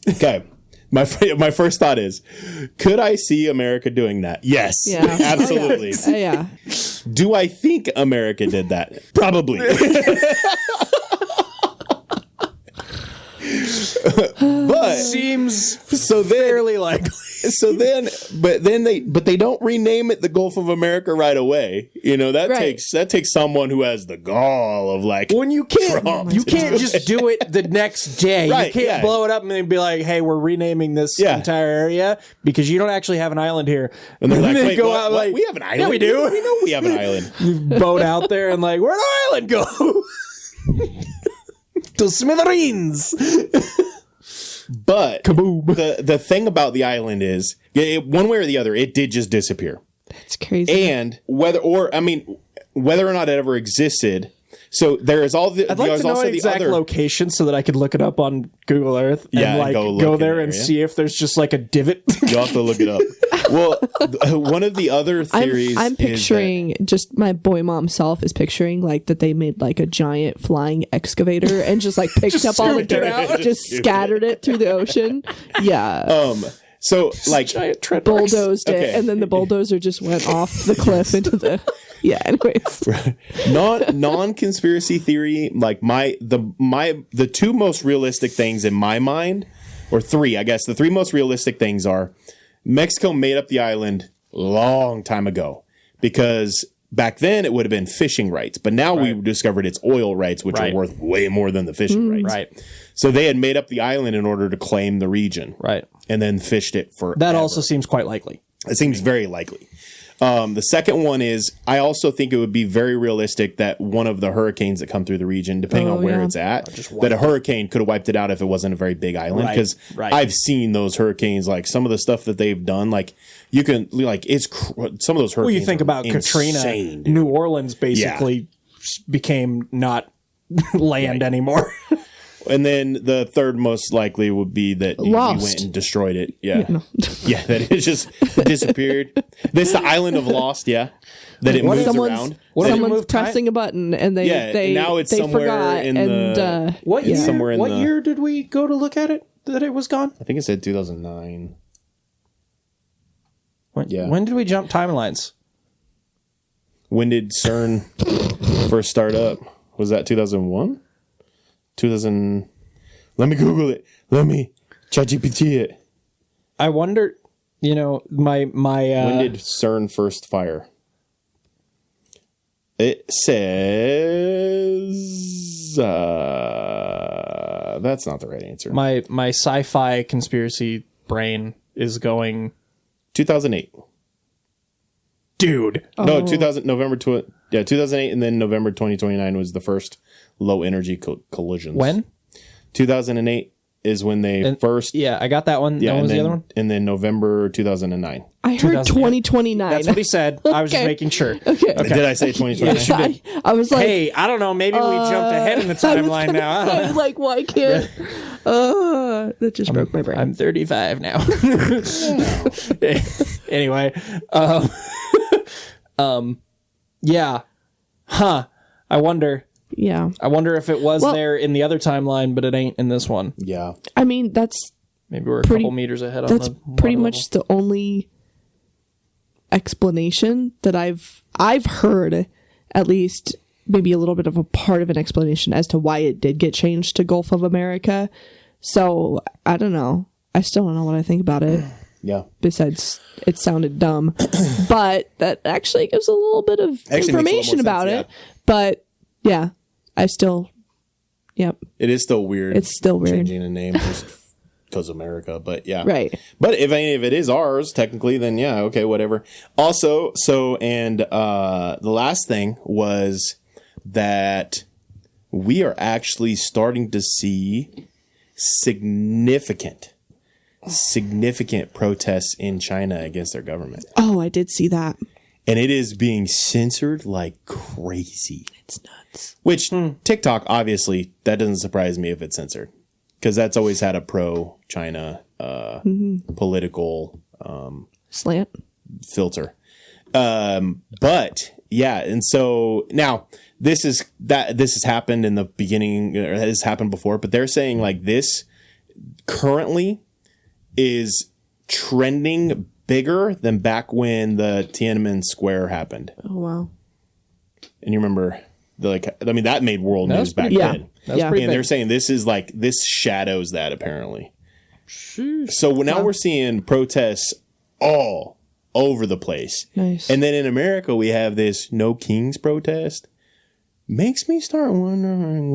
Okay. My first thought is, could I see America doing that? Yes, Yeah. absolutely. Yeah. Do I think America did that? Probably. But Seems so then, fairly likely. but they don't rename it the Gulf of America right away. That Right. takes someone who has the gall of When you can't, Trump you to can't do just do it the next day. Right, You can't yeah. blow it up and then be like, "Hey, we're renaming this Yeah. entire area because you don't actually have an island here." And they're like, then wait, go what? out What? like, We have an island. Yeah, we do. We know we have an island. Boat out there and like, where'd our island go? To smithereens. But Kaboom. the thing about the island is, one way or the other, it did just disappear. It's crazy. And whether or not it ever existed. So there is all the. I'd like there's to know also an the exact other. location so that I could look it up on Google Earth and Yeah, like go look go in there the and area. see if there's just like a divot. You'll have to look it up. Well, one of the other theories. I'm is picturing just my boy mom self is picturing like that they made like a giant flying excavator and just like picked up all the scooped it dirt, out. just scattered it through the ocean. Yeah. that, so like Giant tread marks. bulldozed okay. it, and then the bulldozer just went off the cliff into the. Yeah. Anyways. non conspiracy theory, like the two most realistic things in my mind, or three, I guess the three most realistic things are Mexico made up the island long time ago because back then it would have been fishing rights, but now we discovered it's oil rights, which are worth way more than the fishing rights. Right. So they had made up the island in order to claim the region. Right. And then fished it for That also seems quite likely. It seems very likely. The second one is I also think it would be very realistic that one of the hurricanes that come through the region, depending on where it's at, that a hurricane could have wiped it out if it wasn't a very big island. Because I've seen those hurricanes, like some of the stuff that they've done, like you can, like some of those hurricanes. Well, you think about insane, Katrina, dude. New Orleans basically became not land anymore. And then the third most likely would be that we went and destroyed it. Yeah. Yeah, that it just disappeared. This the island of Lost, yeah. That it moves around. Someone's pressing a button and they now it's they somewhere forgot in and the What year? somewhere in what the year did we go to look at it that it was gone? I think it said 2009. When did we jump timelines? When did CERN first start up? Was that 2001? 2000. Let me Google it. Let me ChatGPT it. I wonder, my when did CERN first fire? It says that's not the right answer. my sci-fi conspiracy brain is going 2008. Dude. No, 2008, and then November 2029 was the first low energy collisions. When? 2008 is when they first. Yeah, I got that one. Yeah, When was and the then, other one? and then November 2009. I heard 2029. That's what he said. I was just Okay. making sure. Okay. Did I say 2029? I was like, Hey, I don't know. Maybe we jumped ahead in the timeline now. I don't know. I'm like, why can't? That just broke my brain. I'm 35 now. Anyway, yeah, huh? I wonder yeah. if it was there in the other timeline, but it ain't in this one. Yeah. I mean, that's Maybe we're a couple meters ahead. that's on the pretty water much the only explanation that I've heard, at least maybe a little bit of a part of an explanation as to why it did get changed to Gulf of America. So I don't know. I still don't know what I think about it. Yeah. Besides, it sounded dumb, but that actually gives a little bit of information about it. But yeah, I still, yep. It is still weird. It's still weird. Changing a name just because America, but yeah. Right. But if it is ours, technically, then yeah, okay, whatever. Also, the last thing was that we are actually starting to see significant protests in China against their government. Oh, I did see that. And it is being censored like crazy. It's nuts. Which TikTok, obviously, that doesn't surprise me if it's censored. Because that's always had a pro-China political Slant. filter. But yeah, and so now this has happened in the beginning, or has happened before, but they're saying like this currently is trending bigger than back when the Tiananmen Square happened. Oh wow. And you remember that made world That news was back pretty- then. That was pretty And they're big. saying this shadows that apparently. So now we're seeing protests all over the place. Nice. And then in America we have this No Kings protest. Makes me start wondering,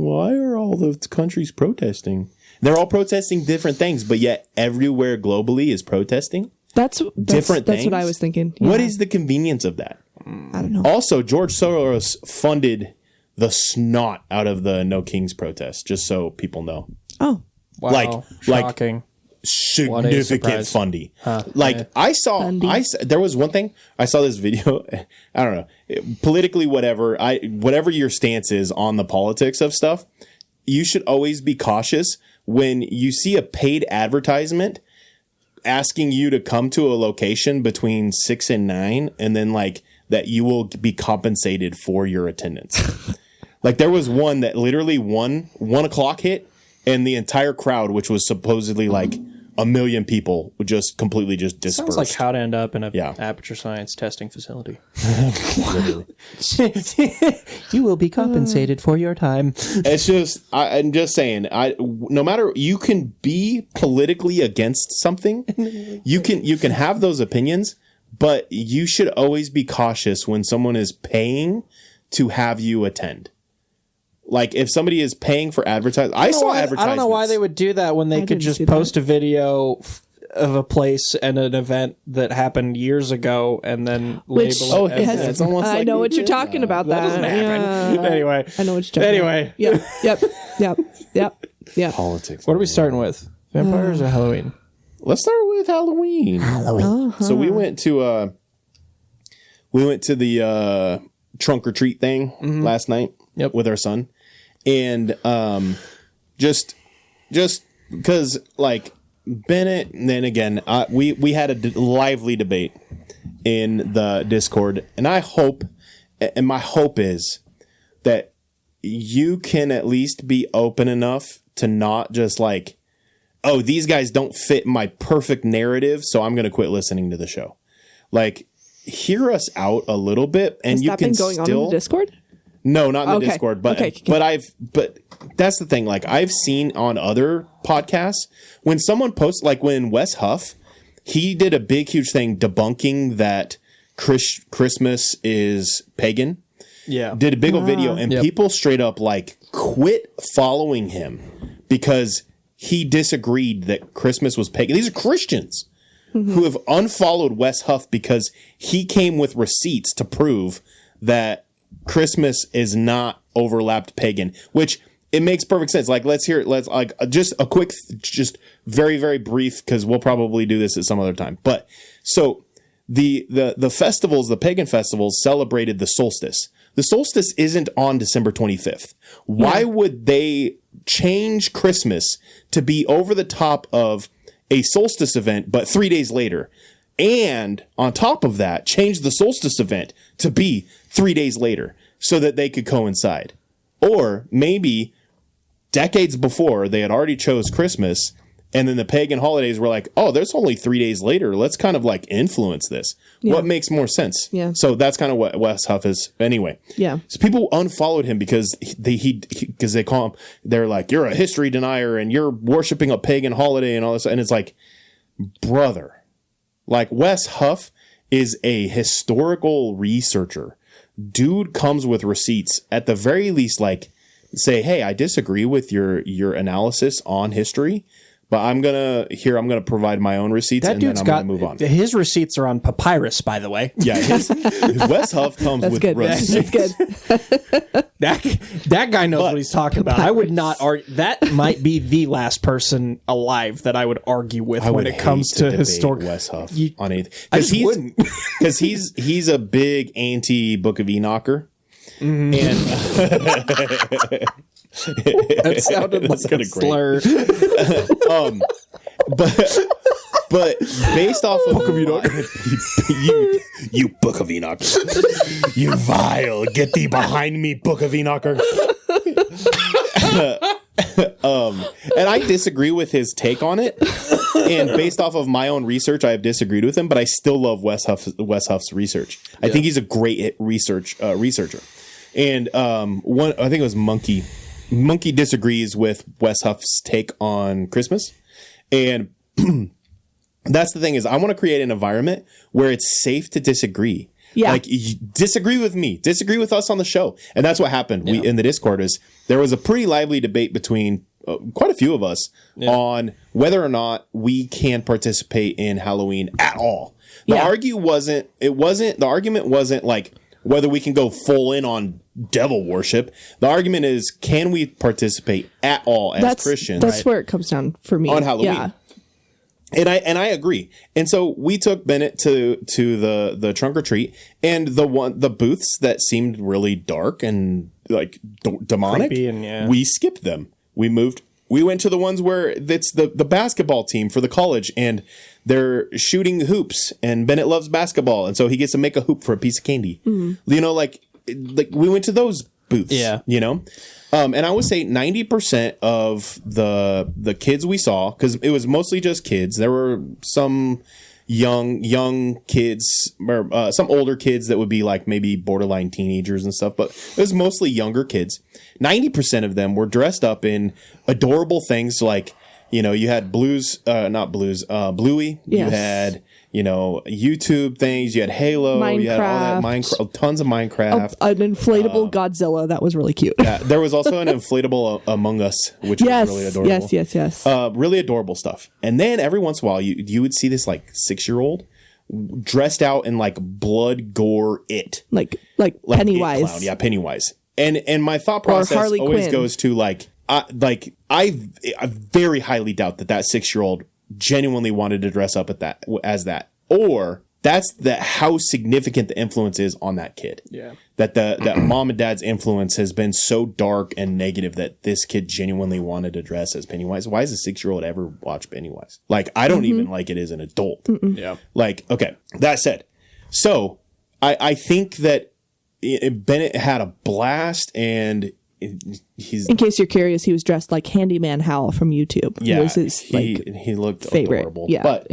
why are all the countries protesting? They're all protesting different things, but yet everywhere globally is protesting That's different things. That's what I was thinking. What Yeah. is the convenience of that? I don't know. Also, George Soros funded the snot out of the No Kings protest, just so people know. Oh. Wow, like- shocking. Significant surprise. funding. There was one thing, I saw this video, I don't know, politically whatever your stance is on the politics of stuff, you should always be cautious when you see a paid advertisement asking you to come to a location between 6 and 9 and then like that you will be compensated for your attendance. Like there was one that literally 1 o'clock hit and the entire crowd, which was supposedly like a million people would just completely just disperse. Sounds like how to end up in a Yeah. Aperture Science testing facility. Literally. You will be compensated for your time. It's just, I'm just saying, no matter, you can be politically against something, you can have those opinions, but you should always be cautious when someone is paying to have you attend. Like if somebody is paying for advertising, I saw advertisements. I don't know why they would do that when they could didn't just see that. post a video of a place and an event that happened years ago and then Which label it as has- that. it's almost I like know we what you're did talking about. That doesn't happen. Yeah. Anyway, I know what you're talking Anyway. about. Yep. politics. What are we starting with? Vampires or Halloween? Let's start with Halloween. So we went to the trunk or treat thing last night Yep. with our son, and just because like Bennett, and then again we had a lively debate in the Discord, and my hope is that you can at least be open enough to not just like, oh, these guys don't fit my perfect narrative, so I'm going to quit listening to the show. Like, hear us out a little bit, and Has you that can been going on in still. the Discord? No, not in the Okay. Discord, but Okay. but that's the thing. Like, I've seen on other podcasts when someone posts, like when Wes Huff, he did a big, huge thing debunking that Christmas is pagan. Yeah. Did a big old video, and Yep. people straight up like quit following him because he disagreed that Christmas was pagan. These are Christians who have unfollowed Wes Huff because he came with receipts to prove that Christmas is not overlapped pagan, which it makes perfect sense. Like, let's hear it. Let's like just a quick, just very, very brief, because we'll probably do this at some other time. But so the festivals, the pagan festivals, celebrated the solstice. The solstice isn't on December 25th. Why would they change Christmas to be over the top of a solstice event, but 3 days later? And on top of that, change the solstice event to be 3 days later so that they could coincide. Or maybe decades before they had already chose Christmas, and then the pagan holidays were like, oh, there's only 3 days later. Let's kind of like influence this. What makes more sense? Yeah. So that's kind of what Wes Huff is anyway. Yeah. So people unfollowed him because because they call him, they're like, you're a history denier and you're worshiping a pagan holiday and all this. And it's like, brother, like Wes Huff is a historical researcher. Dude comes with receipts. At the very least, like, say, hey, I disagree with your analysis on history, but I'm gonna provide my own receipts, That and then dude's I'm got gonna move on. his receipts are on papyrus, by the way. Yeah, Wes Huff comes That's with good. receipts. That's good. That guy knows what he's talking about. I would not argue. That might be the last person alive that I would argue with I when would it comes hate to debate historic. Wes Huff You- on anything. I just wouldn't. Because he's a big anti Book of Enocher. Mm-hmm. And That sounded like That's a kinda great. slur. but based off of Book of Enoch, you Book of Enoch, you vile, get thee behind me, Book of Enocher. And I disagree with his take on it. And based off of my own research, I have disagreed with him, but I still love Wes Huff's research. I think he's a great researcher. And I think it was Monkey. Monkey disagrees with Wes Huff's take on Christmas. And that's the thing is I want to create an environment where it's safe to disagree. Yeah. Like, you disagree with me, disagree with us on the show. And that's what happened. We in the Discord is there was a pretty lively debate between quite a few of us on whether or not we can participate in Halloween at all. The argument wasn't like whether we can go full in on devil worship. The argument is, can we participate at all as Christians? That's where it comes down for me. On Halloween. Yeah. And I agree. And so we took Bennett to the trunk or treat, and the booths that seemed really dark and like demonic, Creepy and, yeah. we skipped them. We went to the ones where it's the basketball team for the college, and they're shooting hoops, and Bennett loves basketball, and so he gets to make a hoop for a piece of candy. You know, like we went to those booths. Yeah. You know? And I would say 90% of the kids we saw, because it was mostly just kids. There were some young kids, or some older kids that would be like maybe borderline teenagers and stuff, but it was mostly younger kids. 90% of them were dressed up in adorable things like, you know, you had Bluey. You Yes. had, you know, YouTube things. You had Halo. You had all that Minecraft, tons of Minecraft. An inflatable Godzilla that was really cute. Yeah, there was also an inflatable Among Us, which Yes, was really adorable. yes. Really adorable stuff. And then every once in a while, you would see this like 6-year-old dressed out in like blood gore like like Pennywise. It clown. Yeah, Pennywise. And my thought process Harley always Quinn. goes to I very highly doubt that 6-year-old genuinely wanted to dress up as that, or that's how significant the influence is on that kid. Yeah. That mom and dad's influence has been so dark and negative that this kid genuinely wanted to dress as Pennywise. Why does a 6-year-old ever watch Pennywise? Like, I don't even like it as an adult. Yeah. Like, okay, that said, so I think that Bennett had a blast, and he's In case you're curious, he was dressed like Handyman Hal from YouTube. yeah, It was his he looked favorite. adorable. Yeah, But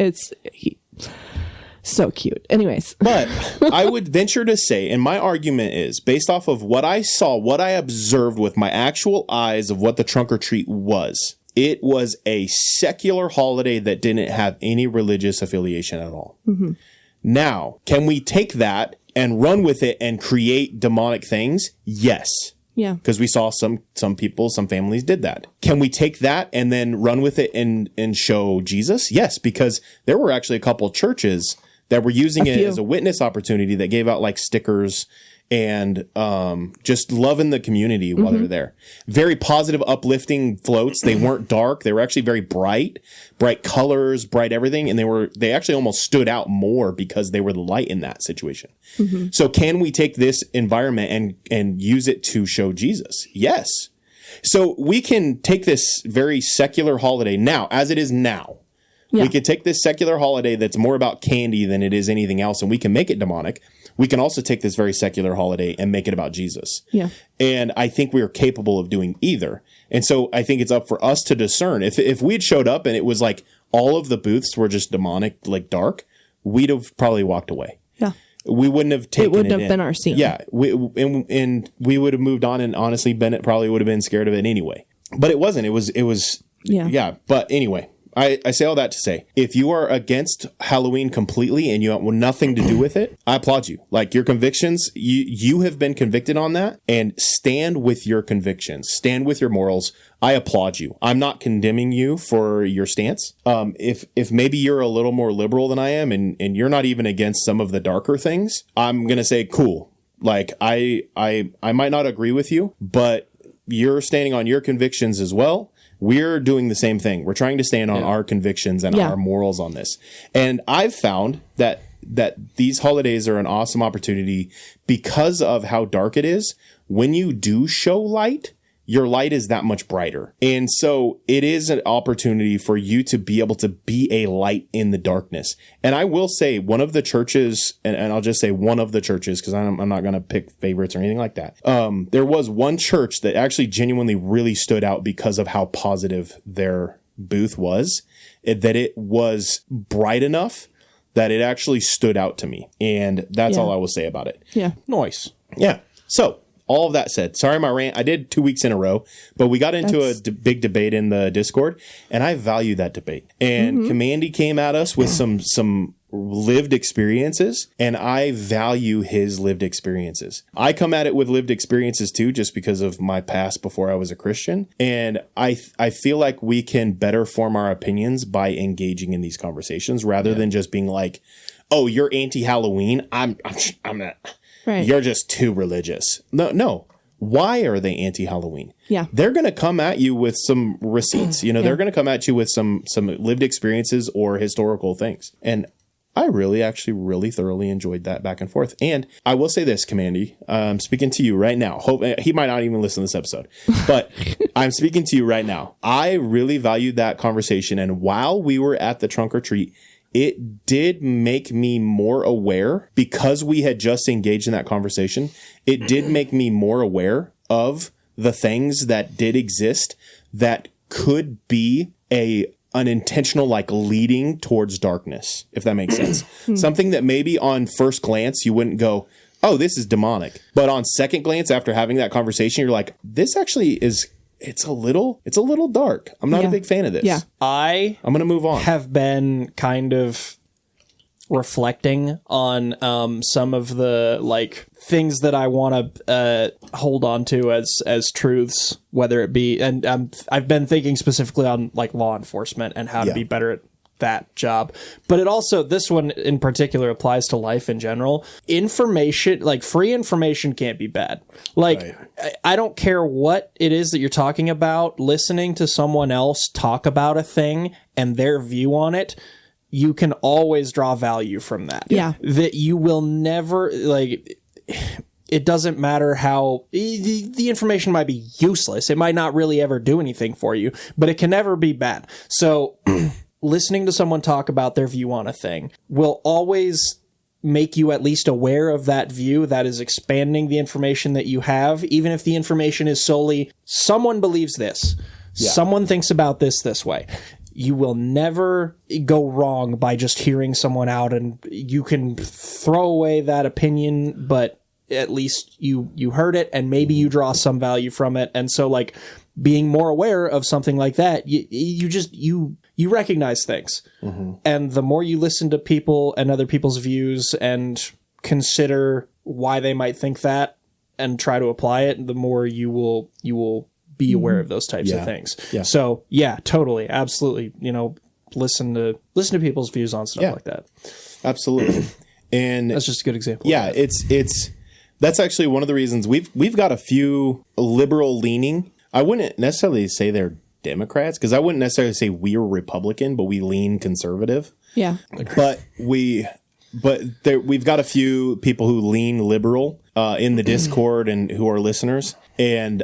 so cute. Anyways, But I would venture to say, and my argument is based off of what I saw, what I observed with my actual eyes of what the trunk or treat was. It was a secular holiday that didn't have any religious affiliation at all. Mm-hmm. Now, can we take that and run with it and create demonic things? Yes. yeah, Because we saw some people, some families did that. Can we take that and then run with it and show Jesus? Yes, because there were actually a couple of churches that were using it few. as a witness opportunity that gave out like stickers and just loving the community while they're there. Very positive, uplifting floats. They weren't dark. They were actually very bright colors, bright everything. And they actually almost stood out more because they were the light in that situation. So can we take this environment and use it to show Jesus? Yes. So we can take this very secular holiday now, as it is now. Yeah. We could take this secular holiday that's more about candy than it is anything else, and we can make it demonic. We can also take this very secular holiday and make it about Jesus. Yeah. And I think we are capable of doing either. And so I think it's up for us to discern. If we had showed up and it was like all of the booths were just demonic, like dark, we'd have probably walked away. yeah. We wouldn't have taken it. It wouldn't have in. been our scene. Yeah. And we would have moved on, and honestly, Bennett probably would have been scared of it anyway. But it wasn't. It was Yeah. Yeah. But anyway. I say all that to say, if you are against Halloween completely and you want nothing to do with it, I applaud you. Like your convictions, you have been convicted on that, and stand with your convictions, stand with your morals. I applaud you. I'm not condemning you for your stance. If maybe you're a little more liberal than I am, and you're not even against some of the darker things, I'm gonna say cool. Like I might not agree with you, but you're standing on your convictions as well. We're doing the same thing. We're trying to stand on our convictions and our morals on this. And I've found that these holidays are an awesome opportunity because of how dark it is. When you do show light, your light is that much brighter. And so it is an opportunity for you to be able to be a light in the darkness. And I will say one of the churches, and I'll just say one of the churches, because I'm not going to pick favorites or anything like that. There was one church that actually genuinely really stood out because of how positive their booth was, that it was bright enough that it actually stood out to me. And that's all I will say about it. Yeah. Nice. Yeah. So all of that said, sorry my rant. I did 2 weeks in a row, but we got into a big debate in the Discord, and I value that debate. And Commandy came at us with some lived experiences, and I value his lived experiences. I come at it with lived experiences too, just because of my past before I was a Christian. And I feel like we can better form our opinions by engaging in these conversations rather than just being like, oh, you're anti-Halloween. I'm not. Right. You're just too religious. No. Why are they anti-Halloween? Yeah. They're going to come at you with some receipts. They're going to come at you with some lived experiences or historical things. And I really thoroughly enjoyed that back and forth. And I will say this, Commandy, I'm speaking to you right now. Hope he might not even listen to this episode, but I'm speaking to you right now. I really valued that conversation. And while we were at the trunk or treat, it did make me more aware, because we had just engaged in that conversation. It did make me more aware of the things that did exist that could be an intentional like leading towards darkness, if that makes sense. Something that maybe on first glance you wouldn't go, oh, this is demonic. But on second glance, after having that conversation, you're like, this actually is, it's a little dark. I'm not a big fan of this. Yeah. I'm going to move on. Have been kind of reflecting on some of the like things that I want to hold on to as truths, whether it be, and I've been thinking specifically on like law enforcement and how to be better at that job. But it also, this one in particular applies to life in general. Information, like free information, can't be bad. Like, I don't care what it is that you're talking about, listening to someone else talk about a thing and their view on it, you can always draw value from that. Yeah. That you will never, like, it doesn't matter how the information might be useless. It might not really ever do anything for you, but it can never be bad. So listening to someone talk about their view on a thing will always make you at least aware of that view that is expanding the information that you have, even if the information is solely someone believes this, someone thinks about this way. You will never go wrong by just hearing someone out, and you can throw away that opinion, but at least you heard it, and maybe you draw some value from it. And so, like, being more aware of something like that, you recognize things. And the more you listen to people and other people's views and consider why they might think that and try to apply it, the more you will be aware of those types of things. Yeah. So yeah, totally. Absolutely. You know, listen to people's views on stuff like that. Absolutely. And that's just a good example. Yeah. That's actually one of the reasons we've got a few liberal leaning. I wouldn't necessarily say they're Democrats, because I wouldn't necessarily say we're Republican, but we lean conservative. Yeah. But we've got a few people who lean liberal in the Discord and who are listeners. And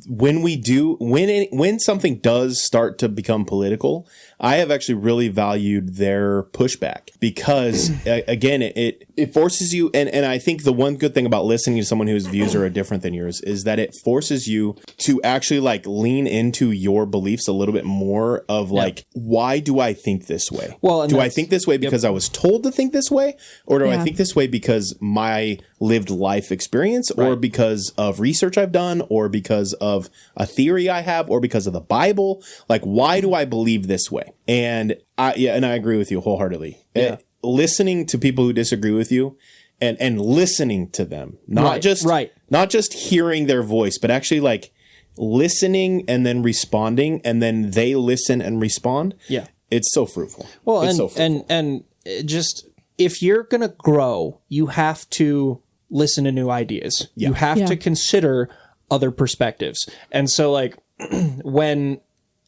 when something does start to become political, I have actually really valued their pushback, because again, it forces you. And I think the one good thing about listening to someone whose views are different than yours is that it forces you to actually like lean into your beliefs a little bit more of like, why do I think this way? Well, do I think this way because I was told to think this way? Or do I think this way because my lived life experience, or because of research I've done, or because of a theory I have, or because of the Bible? Like, why do I believe this way? And I agree with you wholeheartedly. Yeah. Listening to people who disagree with you and listening to them, not just hearing their voice, but actually like listening and then responding, and then they listen and respond. Yeah. It's so fruitful. Well, and just, if you're going to grow, you have to listen to new ideas. Yeah. You have to consider other perspectives. And so like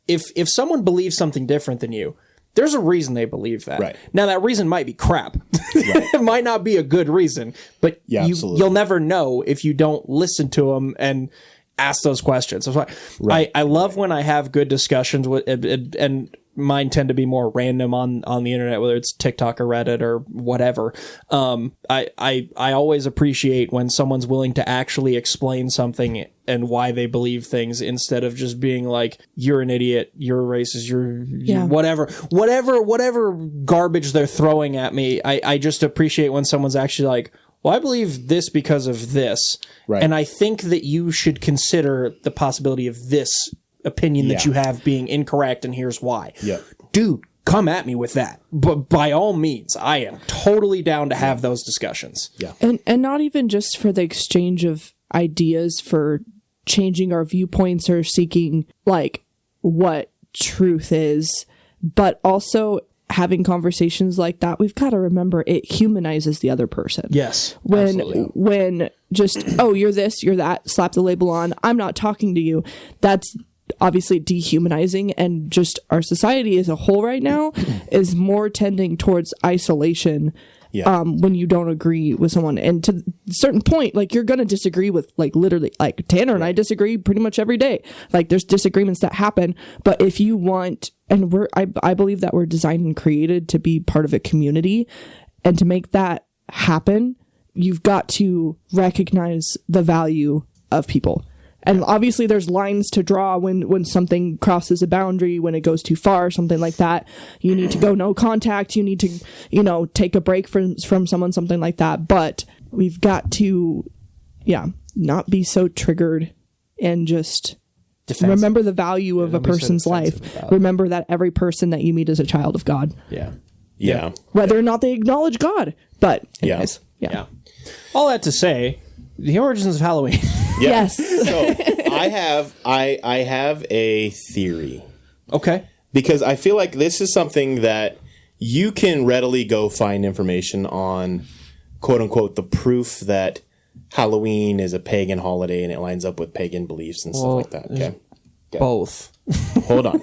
if someone believes something different than you, there's a reason they believe that. Right. Now that reason might be crap. It might not be a good reason, but you'll never know if you don't listen to them and ask those questions. That's why I love when I have good discussions with, and mine tend to be more random on the internet, whether it's TikTok or Reddit or whatever. I always appreciate when someone's willing to actually explain something and why they believe things, instead of just being like, you're an idiot, you're a racist, you're whatever garbage they're throwing at me. I just appreciate when someone's actually like, well, I believe this because of this. Right. And I think that you should consider the possibility of this opinion that you have being incorrect, and here's why. Yeah. Dude, come at me with that. But by all means, I am totally down to have those discussions. Yeah. And not even just for the exchange of ideas for changing our viewpoints or seeking like what truth is, but also having conversations like that. We've got to remember it humanizes the other person. Yes. When just, oh, you're this, you're that, slap the label on, I'm not talking to you. That's obviously dehumanizing, and just our society as a whole right now is more tending towards isolation. When you don't agree with someone, and to a certain point, like, you're going to disagree with, like, literally, like Tanner and I disagree pretty much every day. Like, there's disagreements that happen, but if you want, and I believe that we're designed and created to be part of a community, and to make that happen, you've got to recognize the value of people. And obviously there's lines to draw when something crosses a boundary, when it goes too far, something like that. You need to go no contact. You need to, take a break from someone, something like that. But we've got to, not be so triggered and just remember the value of a person's life. Remember that every person that you meet is a child of God. Yeah. Whether or not they acknowledge God. But anyways, yeah. All that to say, the origins of Halloween. Yes. So I have a theory. Okay. Because I feel like this is something that you can readily go find information on, quote unquote, the proof that Halloween is a pagan holiday and it lines up with pagan beliefs and stuff like that. Okay. Both. Hold on.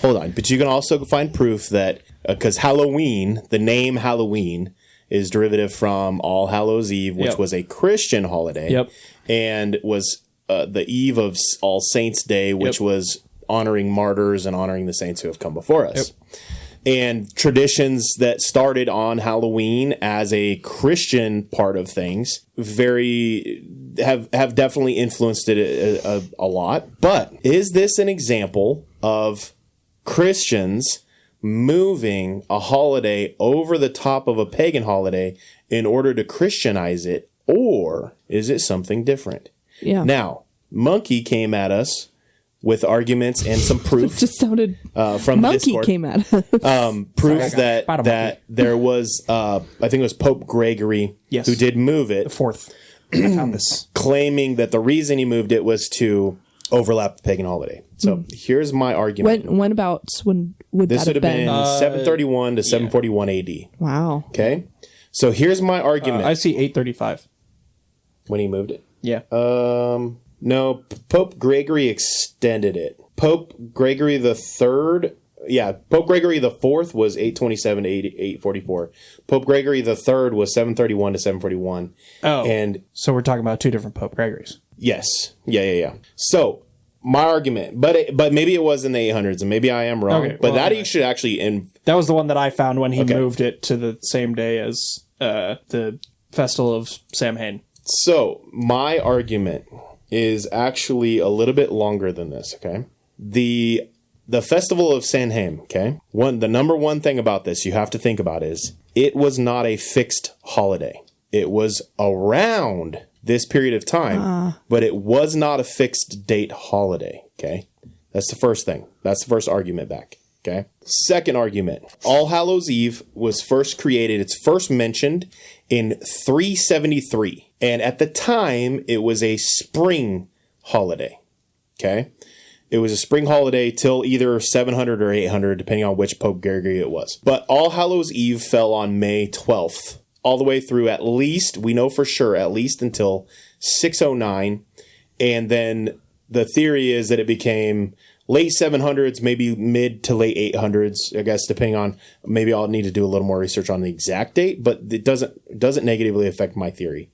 But you can also find proof that, because Halloween, the name Halloween, is derivative from All Hallows Eve, which was a Christian holiday. Yep. And was the eve of All Saints' Day, which was honoring martyrs and honoring the saints who have come before us. Yep. And traditions that started on Halloween as a Christian part of things have definitely influenced it a lot. But is this an example of Christians moving a holiday over the top of a pagan holiday in order to Christianize it, or is it something different? Yeah. Now, Monkey came at us with arguments and some proof. Just sounded from Monkey Discord. came at us. Proof that there was, I think it was Pope Gregory who did move it. The fourth. I found this. Claiming that the reason he moved it was to overlap the pagan holiday. So here's my argument. When would this that would have been 731 to 741 AD. Wow. Okay. So here's my argument. I see 835. When he moved it? Yeah. No, Pope Gregory extended it. Pope Gregory the Third, Pope Gregory the Fourth was 827 to 844. Pope Gregory the Third was 731 to 741. Oh, and so we're talking about two different Pope Gregories. Yes, yeah. So my argument, but maybe it was in the 800s, and maybe I am wrong. Okay, but that he should actually that was the one that I found when he moved it to the same day as the Festival of Samhain. So my argument is actually a little bit longer than this, okay? The Festival of Samhain, okay? The number one thing about this you have to think about is it was not a fixed holiday. It was around this period of time, but it was not a fixed date holiday, okay? That's the first thing. That's the first argument back, okay? Second argument, All Hallows Eve was first created, it's first mentioned in 373. And at the time, it was a spring holiday, okay? It was a spring holiday till either 700 or 800, depending on which Pope Gregory it was. But All Hallows Eve fell on May 12th, all the way through at least, we know for sure, at least until 609. And then the theory is that it became late 700s, maybe mid to late 800s, I guess, depending on, maybe I'll need to do a little more research on the exact date, but it doesn't negatively affect my theory,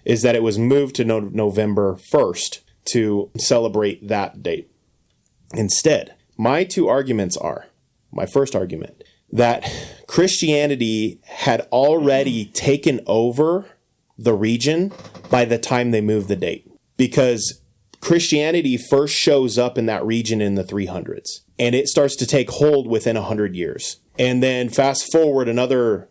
is that it was moved to November 1st to celebrate that date. Instead, my two arguments are, my first argument, that Christianity had already taken over the region by the time they moved the date. Because Christianity first shows up in that region in the 300s. And it starts to take hold within 100 years. And then fast forward another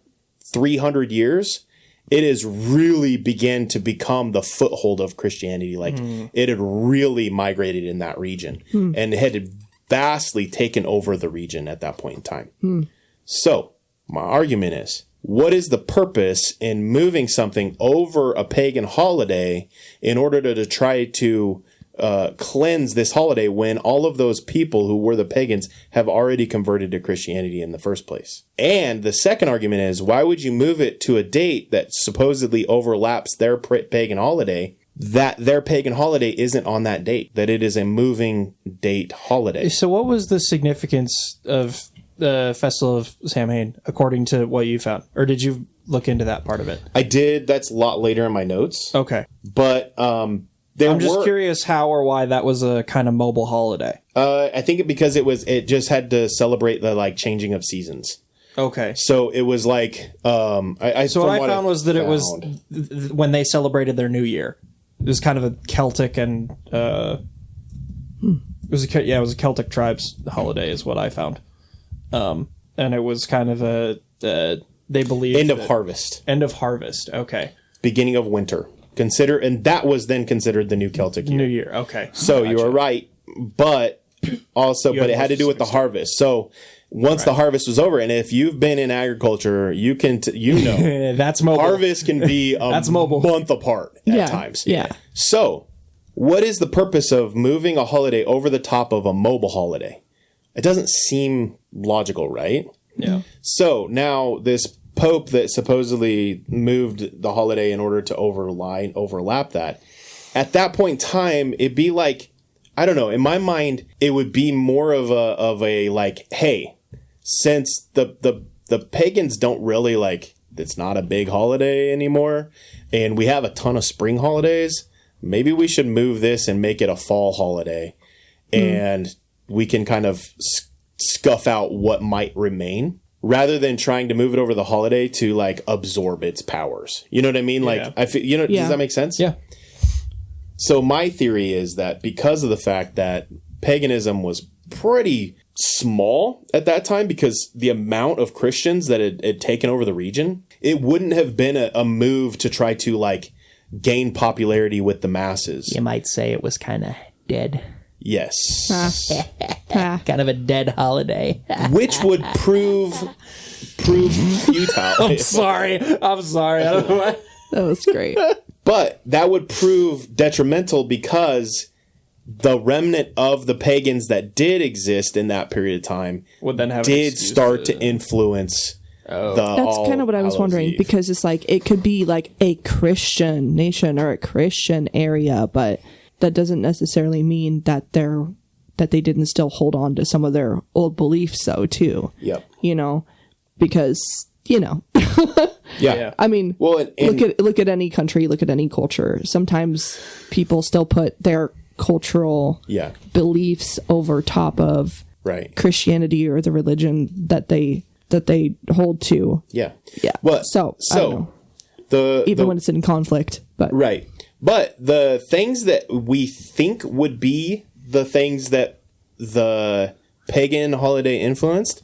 300 years, it has really began to become the foothold of Christianity. Like it had really migrated in that region and had vastly taken over the region at that point in time. So my argument is, what is the purpose in moving something over a pagan holiday in order to try to cleanse this holiday when all of those people who were the pagans have already converted to Christianity in the first place? And the second argument is, why would you move it to a date that supposedly overlaps their pagan holiday, that their pagan holiday isn't on that date, that it is a moving date holiday? So what was the significance of the Festival of Samhain according to what you found? Or did you look into that part of it? I did. That's a lot later in my notes. Okay. But I'm just curious how or why that was a kind of mobile holiday. I think because it just had to celebrate the changing of seasons. Okay. So it was like what I found was that it was when they celebrated their new year. It was kind of a Celtic and it was a Celtic tribes holiday is what I found. And it was kind of they believe End of harvest, End of harvest. Okay. beginning of winter. And that was then considered the new Celtic year. New Year. Okay. So you are right, but also, but it had to do with the harvest. So once the harvest was over, and if you've been in agriculture, you can, know, that's mobile. harvest can be a mobile. month apart at times. Yeah. So what is the purpose of moving a holiday over the top of a mobile holiday? It doesn't seem logical, right? Yeah. So now this Pope that supposedly moved the holiday in order to overlap that, at that point in time, it'd be like, I don't know, in my mind, it would be more of a like, hey, since the pagans don't really like, it's not a big holiday anymore, and we have a ton of spring holidays, maybe we should move this and make it a fall holiday, and we can kind of scuff out what might remain, rather than trying to move it over the holiday to like absorb its powers. You know what I mean? Like, I feel, does that make sense? Yeah. So my theory is that because of the fact that paganism was pretty small at that time, because the amount of Christians that had taken over the region, it wouldn't have been a move to try to like gain popularity with the masses. You might say it was kind of dead. Yes. Kind of a dead holiday. Which would prove futile. I'm sorry. I don't know why. That was great. But that would prove detrimental because the remnant of the pagans that did exist in that period of time Would then have an did excuse start to influence the That's kind of what I was wondering, because it's like it could be like a Christian nation or a Christian area, but that doesn't necessarily mean that they didn't still hold on to some of their old beliefs though too. Yep. Because Yeah. I mean, Well, and look at any country, look at any culture. Sometimes people still put their cultural beliefs over top of right. Christianity or the religion that they hold to. Yeah. Yeah. Well, so I don't know. Even when it's in conflict, but right. But the things that we think would be the things that the pagan holiday influenced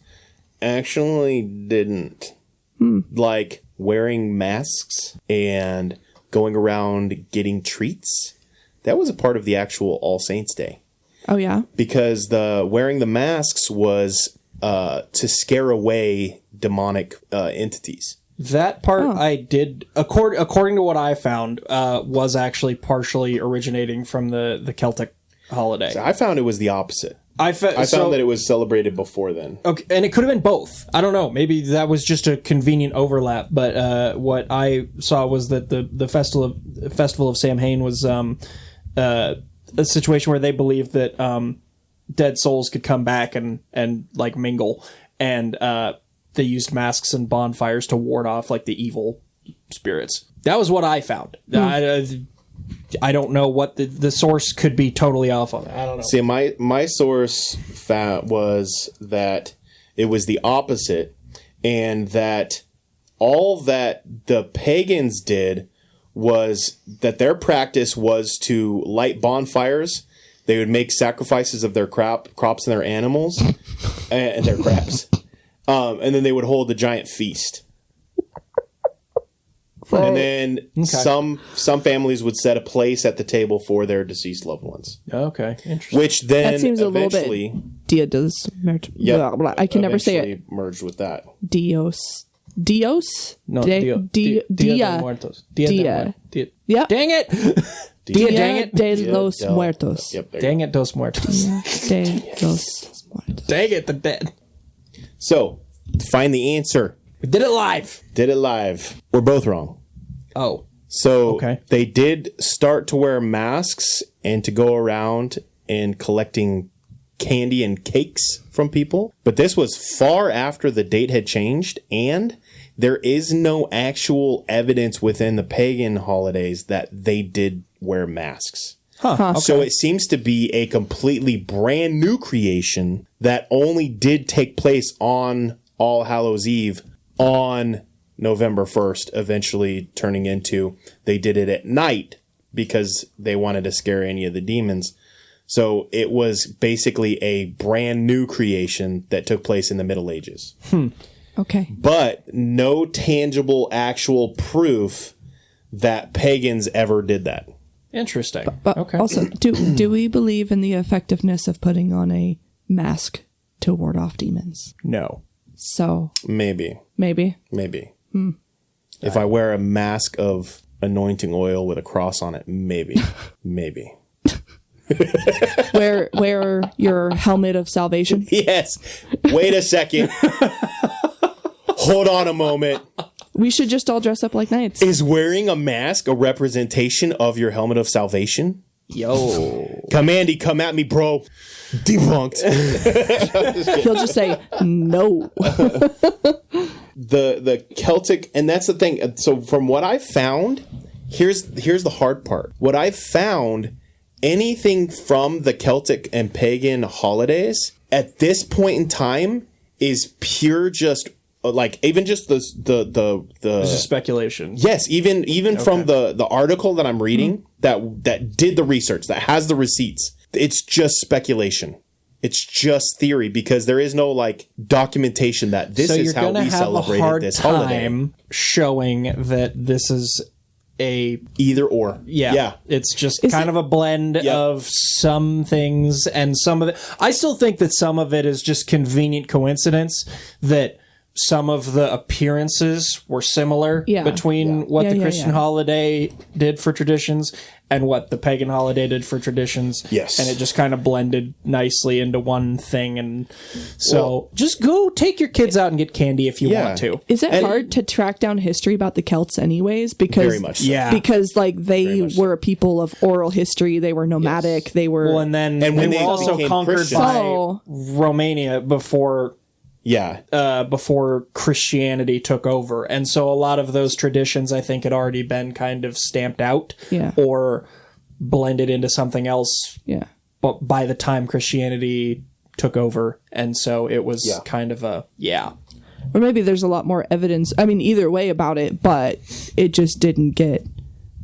actually didn't. Like wearing masks and going around getting treats. That was a part of the actual All Saints Day. Oh yeah. Because the wearing the masks was to scare away demonic entities. That part I did, according to what I found, was actually partially originating from the Celtic holiday. So I found it was the opposite. I found that it was celebrated before then. Okay, and it could have been both. I don't know. Maybe that was just a convenient overlap. But what I saw was that the festival of Samhain was a situation where they believed that dead souls could come back and like mingle, and they used masks and bonfires to ward off like the evil spirits. That was what I found. I don't know what the source could be totally off on. I don't know. See, my source was that it was the opposite, and that all that the pagans did was that their practice was to light bonfires. They would make sacrifices of their crops and their animals and their craps, and then they would hold a giant feast. And then some families would set a place at the table for their deceased loved ones. Okay, interesting. Which then that seems a little eventually, bit Dia dos Muertos. I can never say it. Merged with that. Dios. No, Dia de Muertos. Dia. Yeah. Dang it! Dia de los Muertos. Yep. Dang it, dos muertos. De los Muertos. Dang it, the dead. So, find the answer. We did it live. Did it live. We're both wrong. Oh. So they did start to wear masks and to go around and collecting candy and cakes from people. But this was far after the date had changed, and there is no actual evidence within the pagan holidays that they did wear masks. So it seems to be a completely brand new creation that only did take place on All Hallows Eve on November 1st, eventually turning into they did it at night because they wanted to scare any of the demons. So it was basically a brand new creation that took place in the Middle Ages. Okay. But no tangible actual proof that pagans ever did that. Interesting. But okay. also, do we believe in the effectiveness of putting on a mask to ward off demons? No. So Maybe. maybe. If I wear a mask of anointing oil with a cross on it, maybe. Maybe. Wear your helmet of salvation. Yes. Wait a second. Hold on a moment. We should just all dress up like knights. Is wearing a mask a representation of your helmet of salvation? Yo. Commandy, come at me, bro. Debunked. He'll just say no. The Celtic, and that's the thing. So from what I've found, here's the hard part. What I've found, anything from the Celtic and pagan holidays at this point in time is pure just like even just This is speculation. yes, even from the article that I'm reading that did the research, that has the receipts, it's just speculation. It's just theory because there is no like documentation that this is how we celebrated this holiday. Time showing that this is a Either or. yeah. It's just Is kind it- of a blend Yep. of some things and some of it. I still think that some of it is just convenient coincidence that some of the appearances were similar Yeah. between what Yeah, the yeah, Christian yeah. holiday did for traditions and what the pagan holiday did for traditions. Yes. And it just kind of blended nicely into one thing. And so just go take your kids out and get candy if you Yeah. want to. Is it And- hard to track down history about the Celts anyways? Because Very much so. Yeah. because like they were a people of oral history. They were nomadic. They were Well, and then And when they they were also became conquered Christians- by So- Romania before Christianity took over. And so a lot of those traditions, I think, had already been kind of stamped out Yeah. or blended into something else yeah. but by the time Christianity took over. And so it was kind of a, Or maybe there's a lot more evidence. I mean, either way about it, but it just didn't get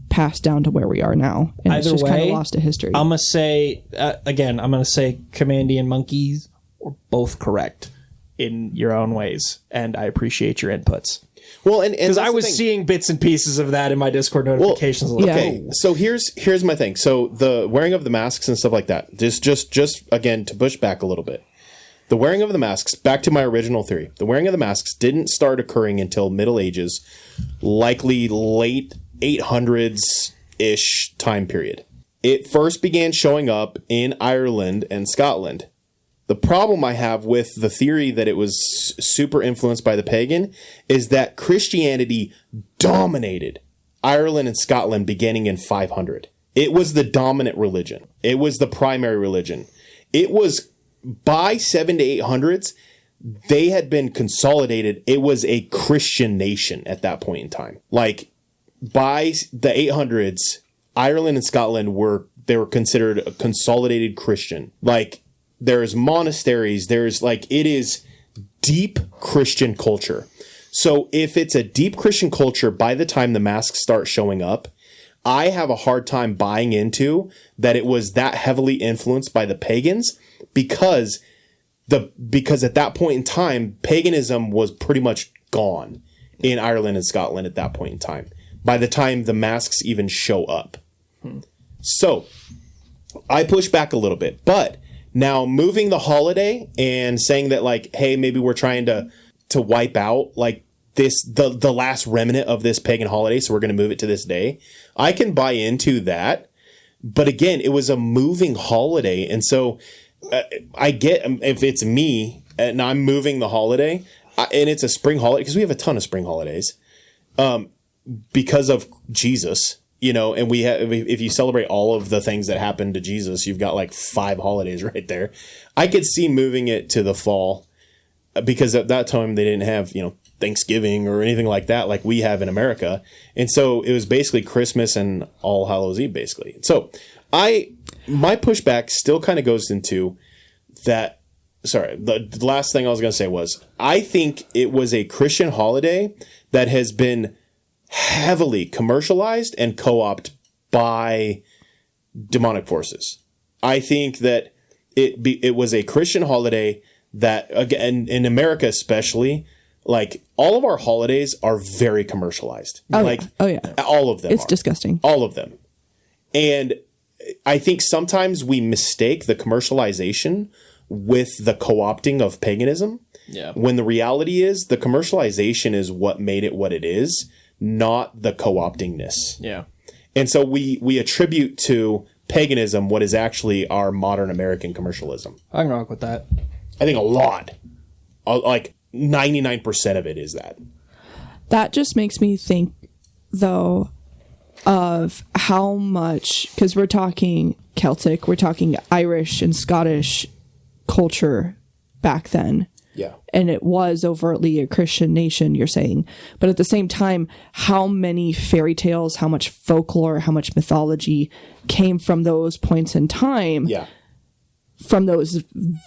passed down to where we are now, and it's Either just kind of way, lost to history. I'm going to say, Commandy and Monkeys were both correct in your own ways. And I appreciate your inputs. Well, and Because that's I the was thing. seeing bits and pieces of that in my Discord notifications. yeah. Okay, so here's my thing. So the wearing of the masks and stuff like that. Just again to push back a little bit. The wearing of the masks, back to my original theory. The wearing of the masks didn't start occurring until Middle Ages, likely late 800s-ish time period. It first began showing up in Ireland and Scotland. The problem I have with the theory that it was super influenced by the pagan is that Christianity dominated Ireland and Scotland beginning in 500. It was the dominant religion. It was the primary religion. It was by 7 to 800s, they had been consolidated. It was a Christian nation at that point in time. Like by the 800s, Ireland and Scotland were considered a consolidated Christian. Like there's monasteries, it is deep Christian culture. So if it's a deep Christian culture by the time the masks start showing up, I have a hard time buying into that it was that heavily influenced by the pagans because at that point in time, paganism was pretty much gone in Ireland and Scotland at that point in time, by the time the masks even show up. So I push back a little bit, but now moving the holiday and saying that like, hey, maybe we're trying to wipe out like the last remnant of this pagan holiday, so we're going to move it to this day. I can buy into that, but again, it was a moving holiday, and so I get if it's me and I'm moving the holiday, and it's a spring holiday because we have a ton of spring holidays, because of Jesus. And we have, if you celebrate all of the things that happened to Jesus, you've got like 5 holidays right there. I could see moving it to the fall because at that time they didn't have, Thanksgiving or anything like that, like we have in America. And so it was basically Christmas and All Hallows Eve, basically. So my pushback still kind of goes into that. Sorry, the last thing I was going to say was, I think it was a Christian holiday that has been heavily commercialized and co-opted by demonic forces. I think that it was a Christian holiday that, again, in America especially, like all of our holidays are very commercialized. Like, all of them. It's disgusting. All of them. And I think sometimes we mistake the commercialization with the co-opting of paganism. Yeah. When the reality is the commercialization is what made it what it is, not the co-optingness. Yeah. And so we attribute to paganism what is actually our modern American commercialism. I can rock with that. I think a lot, like 99% of it is that. That just makes me think, though, of how much, because we're talking Celtic, we're talking Irish and Scottish culture back then. Yeah. And it was overtly a Christian nation, you're saying. But at the same time, how many fairy tales, how much folklore, how much mythology came from those points in time, Yeah. from those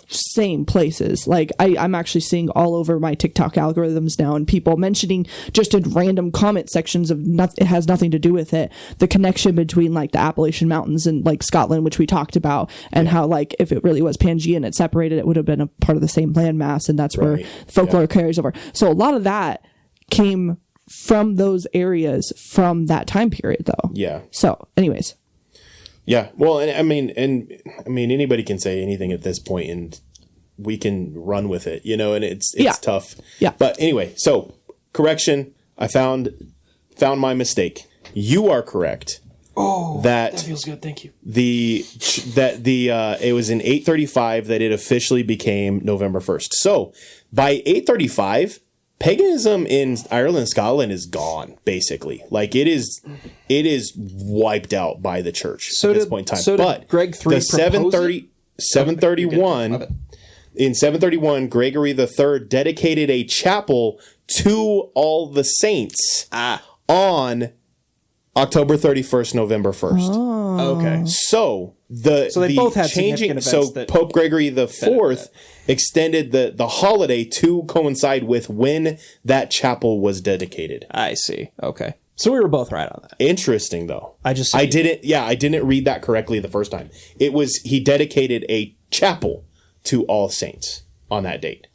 same places. Like I'm actually seeing all over my TikTok algorithms now, and people mentioning just in random comment sections of it has nothing to do with it, the connection between like the Appalachian Mountains and like Scotland, which we talked about, and how like if it really was Pangea and it separated, it would have been a part of the same landmass, and that's where folklore carries over. So a lot of that came from those areas from that time period, though. Yeah. So anyways. Yeah, well, and I mean, anybody can say anything at this point, and we can run with it, you know. And it's tough. Yeah. But anyway, so correction, I found my mistake. You are correct. Oh, that feels good. Thank you. It was in 835 that it officially became November 1st. So by 835. Paganism in Ireland and Scotland is gone, basically. Like it is wiped out by the church at this point in time. So but Greg III the 731 in 731, Gregory III dedicated a chapel to all the saints on October 31st, November 1st. Oh. Okay. So they both had significant events. So Pope Gregory IV extended the holiday to coincide with when that chapel was dedicated. I see. Okay. So we were both right on that. Interesting, though. I didn't read that correctly the first time. It was he dedicated a chapel to all saints on that date,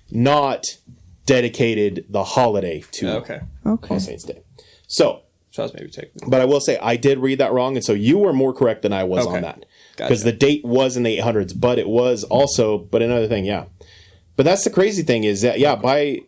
not dedicated the holiday to All Saints Day. So I was maybe taking. But I will say I did read that wrong, and so you were more correct than I was on that. Because the date was in the 800s, but it was also. But another thing, But that's the crazy thing is that by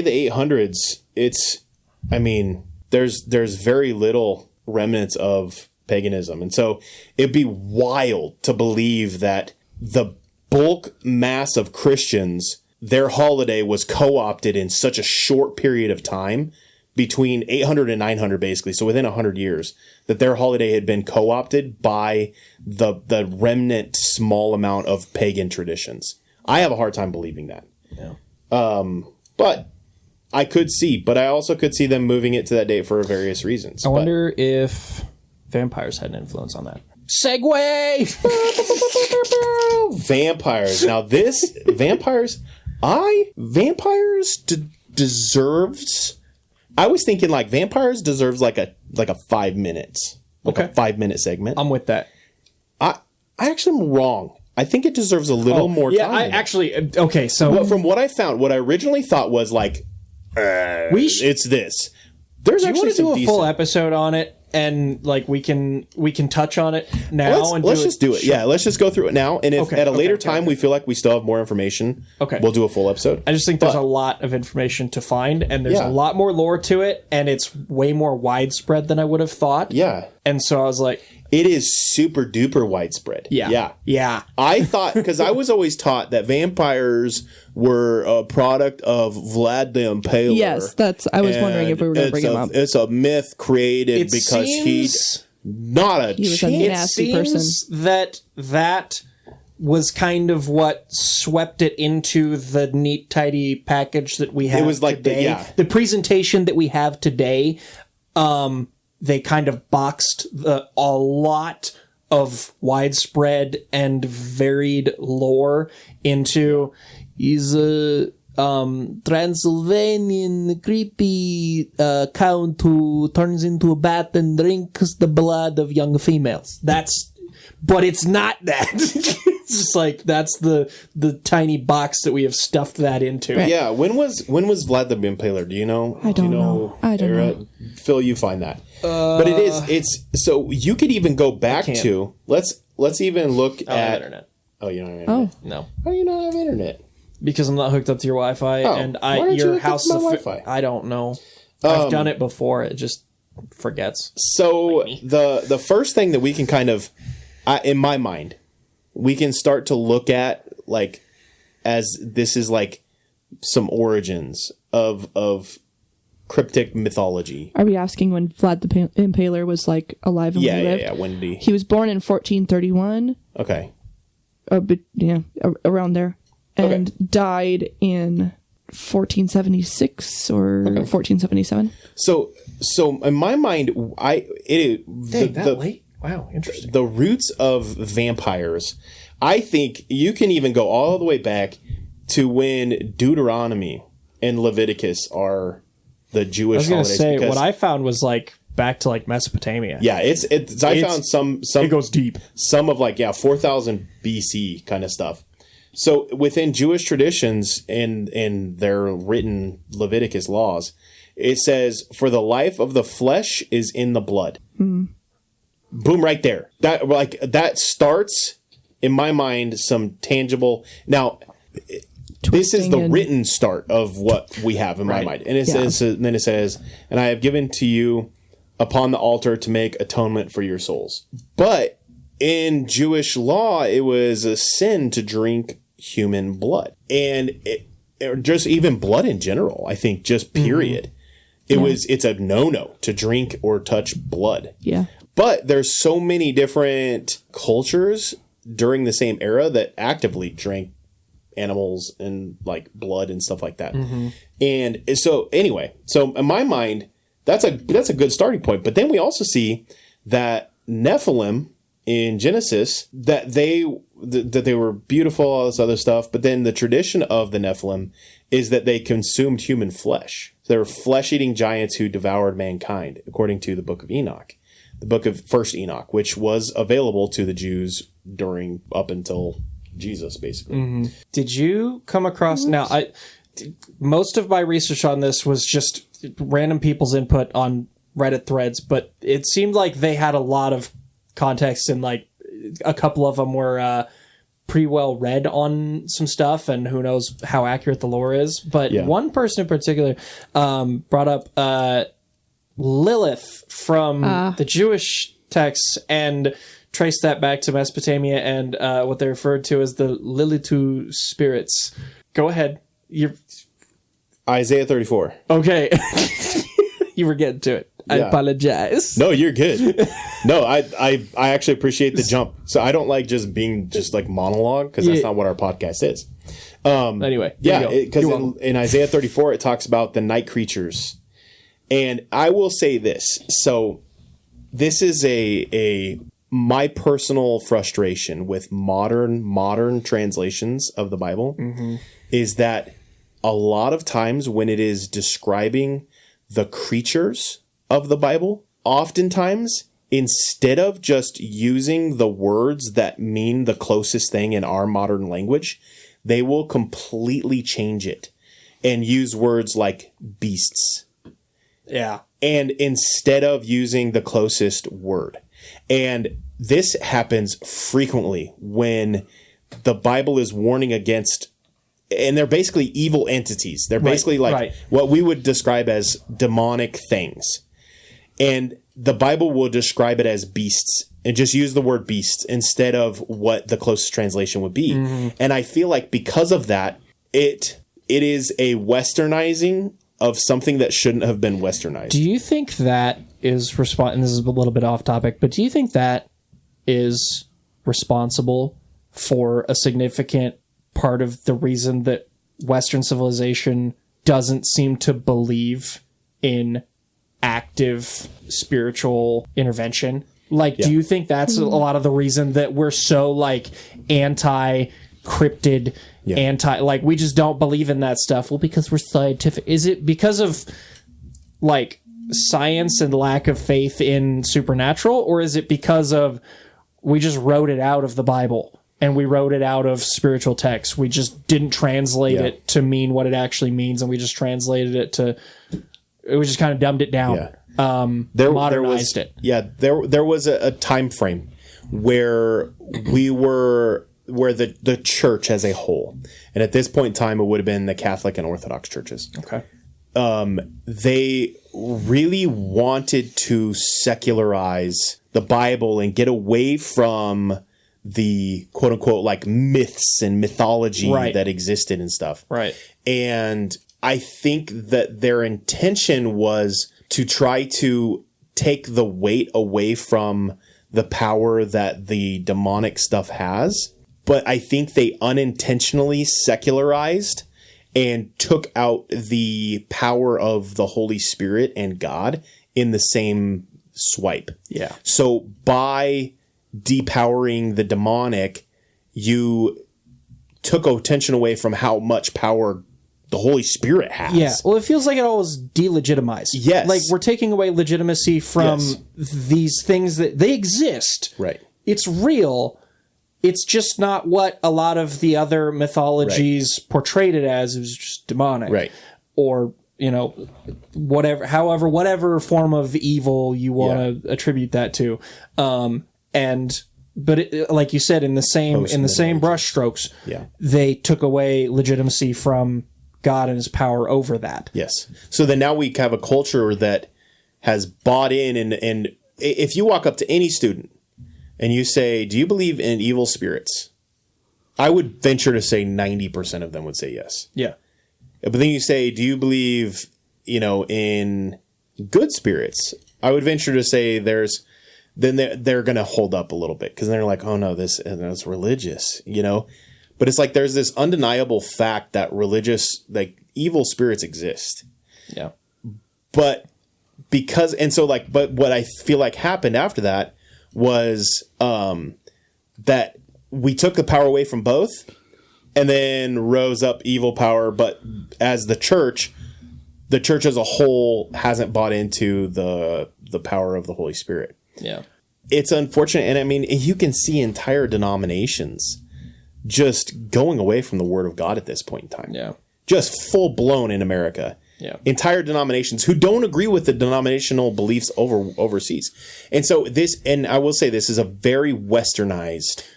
the 800s, it's. I mean, there's very little remnants of paganism, and so it'd be wild to believe that the bulk mass of Christians, their holiday was co-opted in such a short period of time. Between 800 and 900, basically, so within 100 years, that their holiday had been co-opted by the remnant small amount of pagan traditions. I have a hard time believing that. Yeah. But I could see, but I also could see them moving it to that date for various reasons. I wonder if vampires had an influence on that. Segway! Vampires. Now vampires deserves... I was thinking like vampires deserves like a 5 minutes, a 5-minute segment. I'm with that. I actually am wrong. I think it deserves a little more time. Yeah, I actually okay. So well, from what I found, what I originally thought was like, it's this. There's do you actually want to do a decent... full episode on it, and like we can touch on it now. Let's just do it. Sure. Yeah, let's just go through it now. And if at a later time we feel like we still have more information, we'll do a full episode. I just think there's a lot of information to find, and there's a lot more lore to it, and it's way more widespread than I would have thought. Yeah. And so I was like, it is super duper widespread. Yeah. I thought, because I was always taught that vampires were a product of Vlad the Impaler. Yes, I was wondering if we were going to bring him up. It's a myth created because he's not a... He was a nasty person. That was kind of what swept it into the neat, tidy package that we have. It was like today. The presentation that we have today. They kind of boxed a lot of widespread and varied lore into he's a Transylvanian creepy count who turns into a bat and drinks the blood of young females. But it's not that. It's just like that's the tiny box that we have stuffed that into. Right. Yeah, when was Vlad the Impaler? Do you know? I don't know. I don't know. Phil, you find that. But it's so you could even go back to let's even look at internet. Oh, you don't have internet. No, How do you not have internet? because I'm not hooked up to your Wi-Fi, and why don't you your hook up house. to my Wi-Fi? I don't know. I've done it before. It just forgets. So the first thing that we can kind of, in my mind, we can start to look at like as this is like some origins of cryptic mythology. Are we asking when Vlad the Impaler was like alive and when he lived? Yeah. When did He was born in 1431. Okay. Around there, and died in 1476 or 1477. So in my mind, late? Wow, interesting. the roots of vampires, I think you can even go all the way back to when Deuteronomy and Leviticus are the Jewish I was going to holidays. say because- what I found was like back to like Mesopotamia. Yeah, I found some It goes deep. some of 4,000 BC kind of stuff. So within Jewish traditions and their written Leviticus laws, it says, "For the life of the flesh is in the blood." Boom, right there. That starts in my mind some tangible. Now, this is the written start of what we have in my mind, and it says, and then it says, "And I have given to you upon the altar to make atonement for your souls." But in Jewish law, it was a sin to drink human blood, and or just even blood in general. I think just period. It's a no-no to drink or touch blood. Yeah. But there's so many different cultures during the same era that actively drank animals and like blood and stuff like that. And so anyway, so in my mind, that's a good starting point. But then we also see that Nephilim in Genesis, that they were beautiful, all this other stuff. But then the tradition of the Nephilim is that they consumed human flesh. They were flesh-eating giants who devoured mankind, according to the Book of Enoch, the Book of First Enoch, which was available to the Jews up until Jesus, basically. Did you come across most of my research on this was just random people's input on Reddit threads, but it seemed like they had a lot of context and like a couple of them were pretty well read on some stuff, and who knows how accurate the lore is. But one person in particular brought up Lilith from the Jewish texts and traced that back to Mesopotamia and what they referred to as the Lilitu spirits. Go ahead. Isaiah 34. Okay. You were getting to it. I apologize. No, you're good. No, I actually appreciate the jump. So I don't like just being like monologue, because that's not what our podcast is. Anyway. Because in Isaiah 34, it talks about the night creatures. And I will say this. So this is my personal frustration with modern translations of the Bible is that a lot of times when it is describing the creatures of the Bible, oftentimes instead of just using the words that mean the closest thing in our modern language, they will completely change it and use words like beasts. Yeah. And instead of using the closest word. And this happens frequently when the Bible is warning against, and they're basically evil entities. They're basically what we would describe as demonic things. And the Bible will describe it as beasts and just use the word beasts instead of what the closest translation would be. And I feel like because of that, it is a westernizing of something that shouldn't have been westernized. Do you think that is and this is a little bit off topic, but do you think that is responsible for a significant part of the reason that Western civilization doesn't seem to believe in active spiritual intervention? Like, do you think that's a lot of the reason that we're so like anti cryptid anti, like we just don't believe in that stuff. Well, because we're scientific. Is it because of like science and lack of faith in supernatural, or is it because of we just wrote it out of the Bible and we wrote it out of spiritual texts? We just didn't translate it to mean what it actually means, and we just translated it to, we just kind of dumbed it down. Modernized it. Yeah, there was a time frame where where the church as a whole, and at this point in time, it would have been the Catholic and Orthodox churches. Okay. They really wanted to secularize the Bible and get away from the quote unquote like myths and mythology that existed and stuff. Right. And I think that their intention was to try to take the weight away from the power that the demonic stuff has. But I think they unintentionally secularized and took out the power of the Holy Spirit and God in the same swipe. Yeah. So by depowering the demonic, you took attention away from how much power the Holy Spirit has. Yeah. Well, it feels like it all was delegitimized. Yes. Like we're taking away legitimacy from these things that they exist. Right. It's real. It's just not what a lot of the other mythologies portrayed it as. It was just demonic. Right. Or, you know, whatever form of evil you want to attribute that to. But it, like you said, in the same brushstrokes, they took away legitimacy from God and his power over that. Yes. So then now we have a culture that has bought in, and if you walk up to any student and you say, do you believe in evil spirits? I would venture to say 90% of them would say yes. Yeah. But then you say, do you believe, in good spirits? I would venture to say they're going to hold up a little bit because they're like, oh no, that's religious, But it's like there's this undeniable fact that evil spirits exist. Yeah. But but what I feel like happened after that was that we took the power away from both and then rose up evil power. But as the church as a whole hasn't bought into the power of the Holy Spirit. Yeah. It's unfortunate. And I mean, you can see entire denominations just going away from the word of God at this point in time. Yeah. Just full blown in America. Yeah. Entire denominations who don't agree with the denominational beliefs overseas. And so and I will say this is a very westernized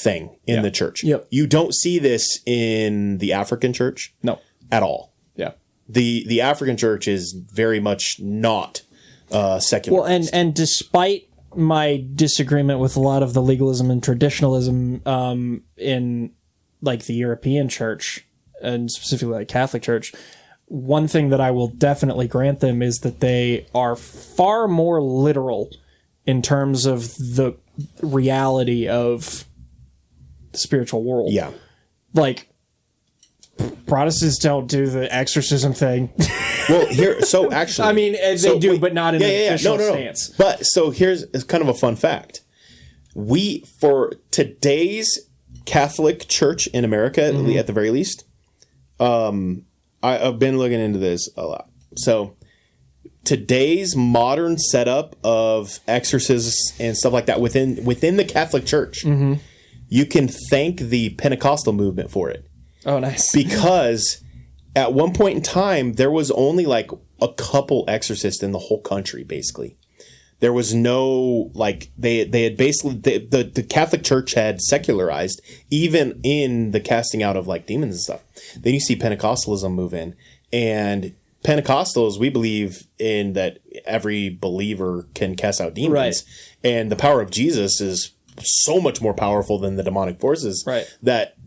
thing in the church. Yep. You don't see this in the African church. No. At all. Yeah. The African church is very much not secular. Well, and despite my disagreement with a lot of the legalism and traditionalism in like the European church and specifically like Catholic Church, one thing that I will definitely grant them is that they are far more literal in terms of the reality of the spiritual world. Yeah. Like Protestants don't do the exorcism thing. Well, actually, I mean, they do, but not in an official stance. But so here's kind of a fun fact. For today's Catholic Church in America, at the very least, I've been looking into this a lot. So today's modern setup of exorcisms and stuff like that within the Catholic Church, you can thank the Pentecostal movement for it. Oh, nice. Because at one point in time, there was only like a couple exorcists in the whole country, basically. There was no, they had basically, the Catholic Church had secularized, even in the casting out of demons and stuff. Then you see Pentecostalism move in. And Pentecostals, we believe in that every believer can cast out demons. Right. And the power of Jesus is so much more powerful than the demonic forces. Right. That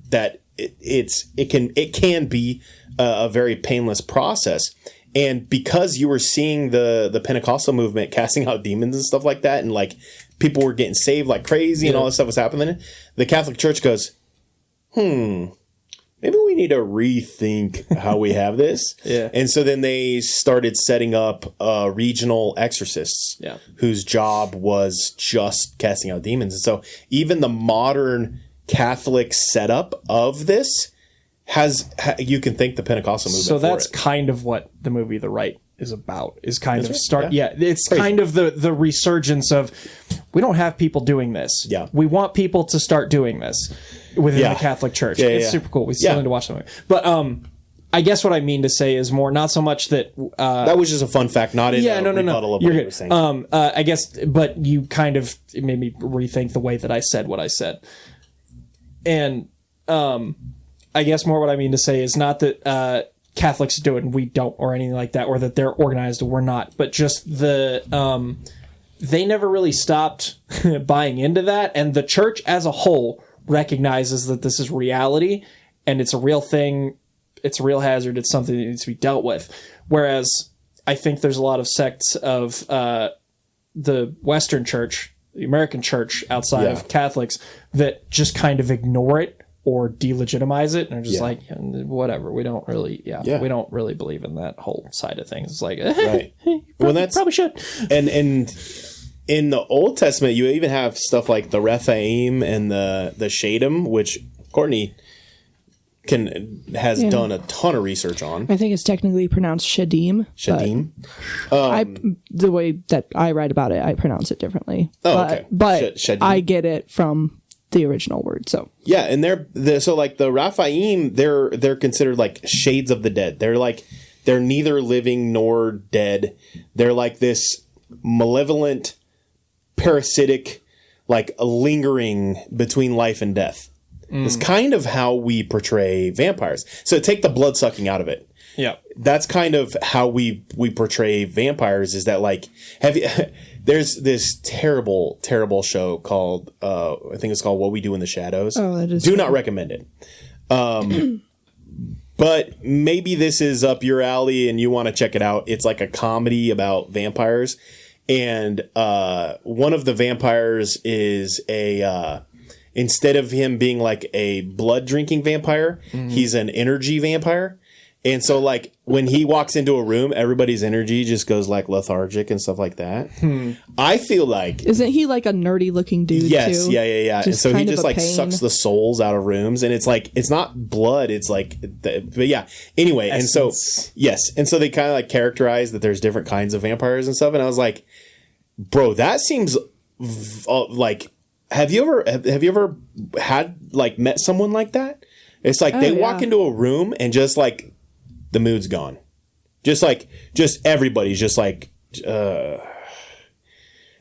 it can be a very painless process. And because you were seeing the Pentecostal movement casting out demons and stuff like that, and people were getting saved like crazy and all this stuff was happening, the Catholic Church goes, maybe we need to rethink how we have this. Yeah. And so then they started setting up regional exorcists whose job was just casting out demons. And so even the modern Catholic setup of this you can thank the Pentecostal movement. So that's for it. kind of what the movie The Rite is about. Is kind of right. start. Yeah. Yeah, it's Crazy. kind of the resurgence of we don't have people doing this. Yeah. We want people to start doing this within Yeah. the Catholic Church. Yeah, It's yeah. super cool. We still Yeah. need to watch the movie. But I guess what I mean to say is more not so much that That was just a fun fact, not in a rebuttal of You're what you good. were saying. I guess, but you kind of it made me rethink the way that I said what I said. And I guess more what I mean to say is not that Catholics do it and we don't, or anything like that, or that they're organized and we're not, but just they never really stopped buying into that, and the church as a whole recognizes that this is reality and it's a real thing. It's a real hazard. It's something that needs to be dealt with. Whereas I think there's a lot of sects of the Western church, the American church outside Yeah. of Catholics that just kind of ignore it or delegitimize it and are just Yeah. like, whatever. We don't really, Yeah. we don't really believe in that whole side of things. It's like, Right. Well, that's probably should. and in the Old Testament, you even have stuff like the Rephaim and the Shadim, which Courtney has done a ton of research on. I think it's technically pronounced Shadim. Shadim. The way that I write about it, I pronounce it differently. Okay. But Shadim. I get it from the original word. So Yeah, and they're so like the Raphaim, they're considered like shades of the dead. They're neither living nor dead. They're like this malevolent, parasitic, like lingering between life and death. It's kind of how we portray vampires. So take the blood sucking out of it. Yeah. That's kind of how we portray vampires. Is that like there's this terrible show called I think it's called What We Do in the Shadows. Oh, that is Do not recommend it. But maybe this is up your alley and you want to check it out. It's like a comedy about vampires, and one of the vampires is a instead of him being like a blood drinking vampire, he's an energy vampire. And so, like, when he walks into a room, everybody's energy just goes, like, lethargic and stuff like that. I feel like... isn't he like a nerdy looking dude Yes, too? yeah. And Just so he kind of just, a like, pain. sucks the souls out of rooms. And it's, like, it's not blood. It's, like... but, yeah. Anyway, and so... Yes. And so they kind of, like, characterize that there's different kinds of vampires and stuff. And I was like, bro, that seems... like... Have you ever had, like, met someone like that? It's like they walk into a room and just, like... the mood's gone. Just everybody's just like you know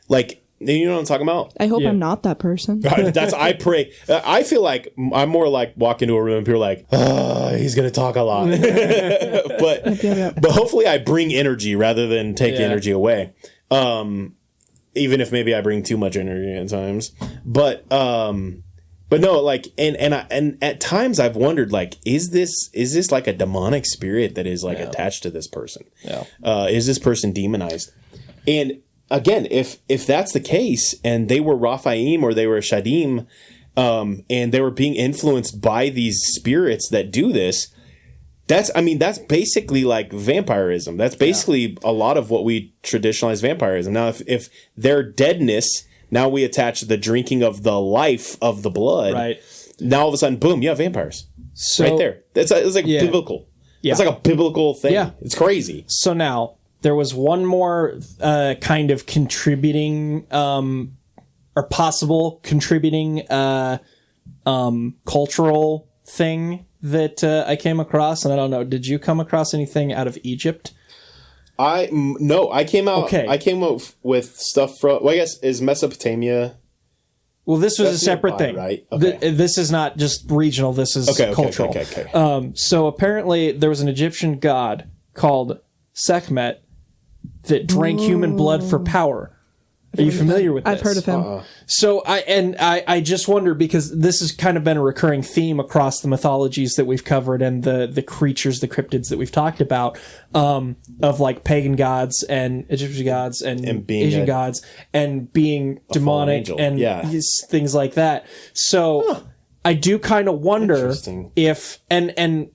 what I'm talking about? I hope Yeah. I'm not that person. I pray. I feel like I'm more like walk into a room and people are like, he's going to talk a lot. but hopefully I bring energy rather than take energy away. Even if maybe I bring too much energy at times. But no, like, and at times I've wondered, like, is this like a demonic spirit that is like attached to this person? Yeah. Is this person demonized? And again, if that's the case, and they were Raphaim or they were Shadim, and they were being influenced by these spirits that do this, that's basically like vampirism. That's basically a lot of what we traditionalize vampirism. Now, if their deadness. Now we attach the drinking of the life of the blood. Right. Now all of a sudden, boom, you have vampires. So, right there. It's like biblical. Yeah. It's like a biblical thing. Yeah. It's crazy. So now there was one more kind of contributing or possible contributing cultural thing that I came across, and I don't know. Did you come across anything out of Egypt? No, I came out. Okay. I came out with stuff from. Well, I guess is Mesopotamia. Well, this was That's a separate nearby, thing, right? Okay. This is not just regional. This is cultural. Okay. So apparently, there was an Egyptian god called Sekhmet that drank human blood for power. Are you familiar with this? I've heard of him. So I just wonder, because this has kind of been a recurring theme across the mythologies that we've covered and the creatures, the cryptids that we've talked about, of like pagan gods and Egyptian gods and being Asian gods and being demonic angel. and Yeah. things like that. So I do kind of wonder Interesting. if and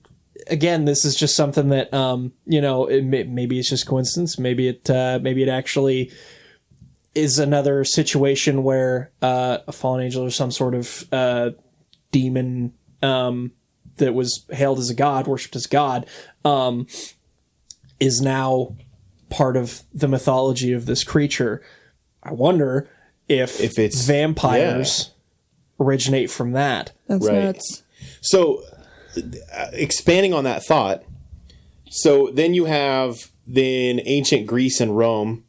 again, this is just something that maybe it's just coincidence. Maybe it actually is another situation where a fallen angel or some sort of demon that was hailed as a god, worshipped as god, is now part of the mythology of this creature. I wonder if it's vampires originate from that. That's Right. nuts. So, expanding on that thought, so then you have in ancient Greece and Rome,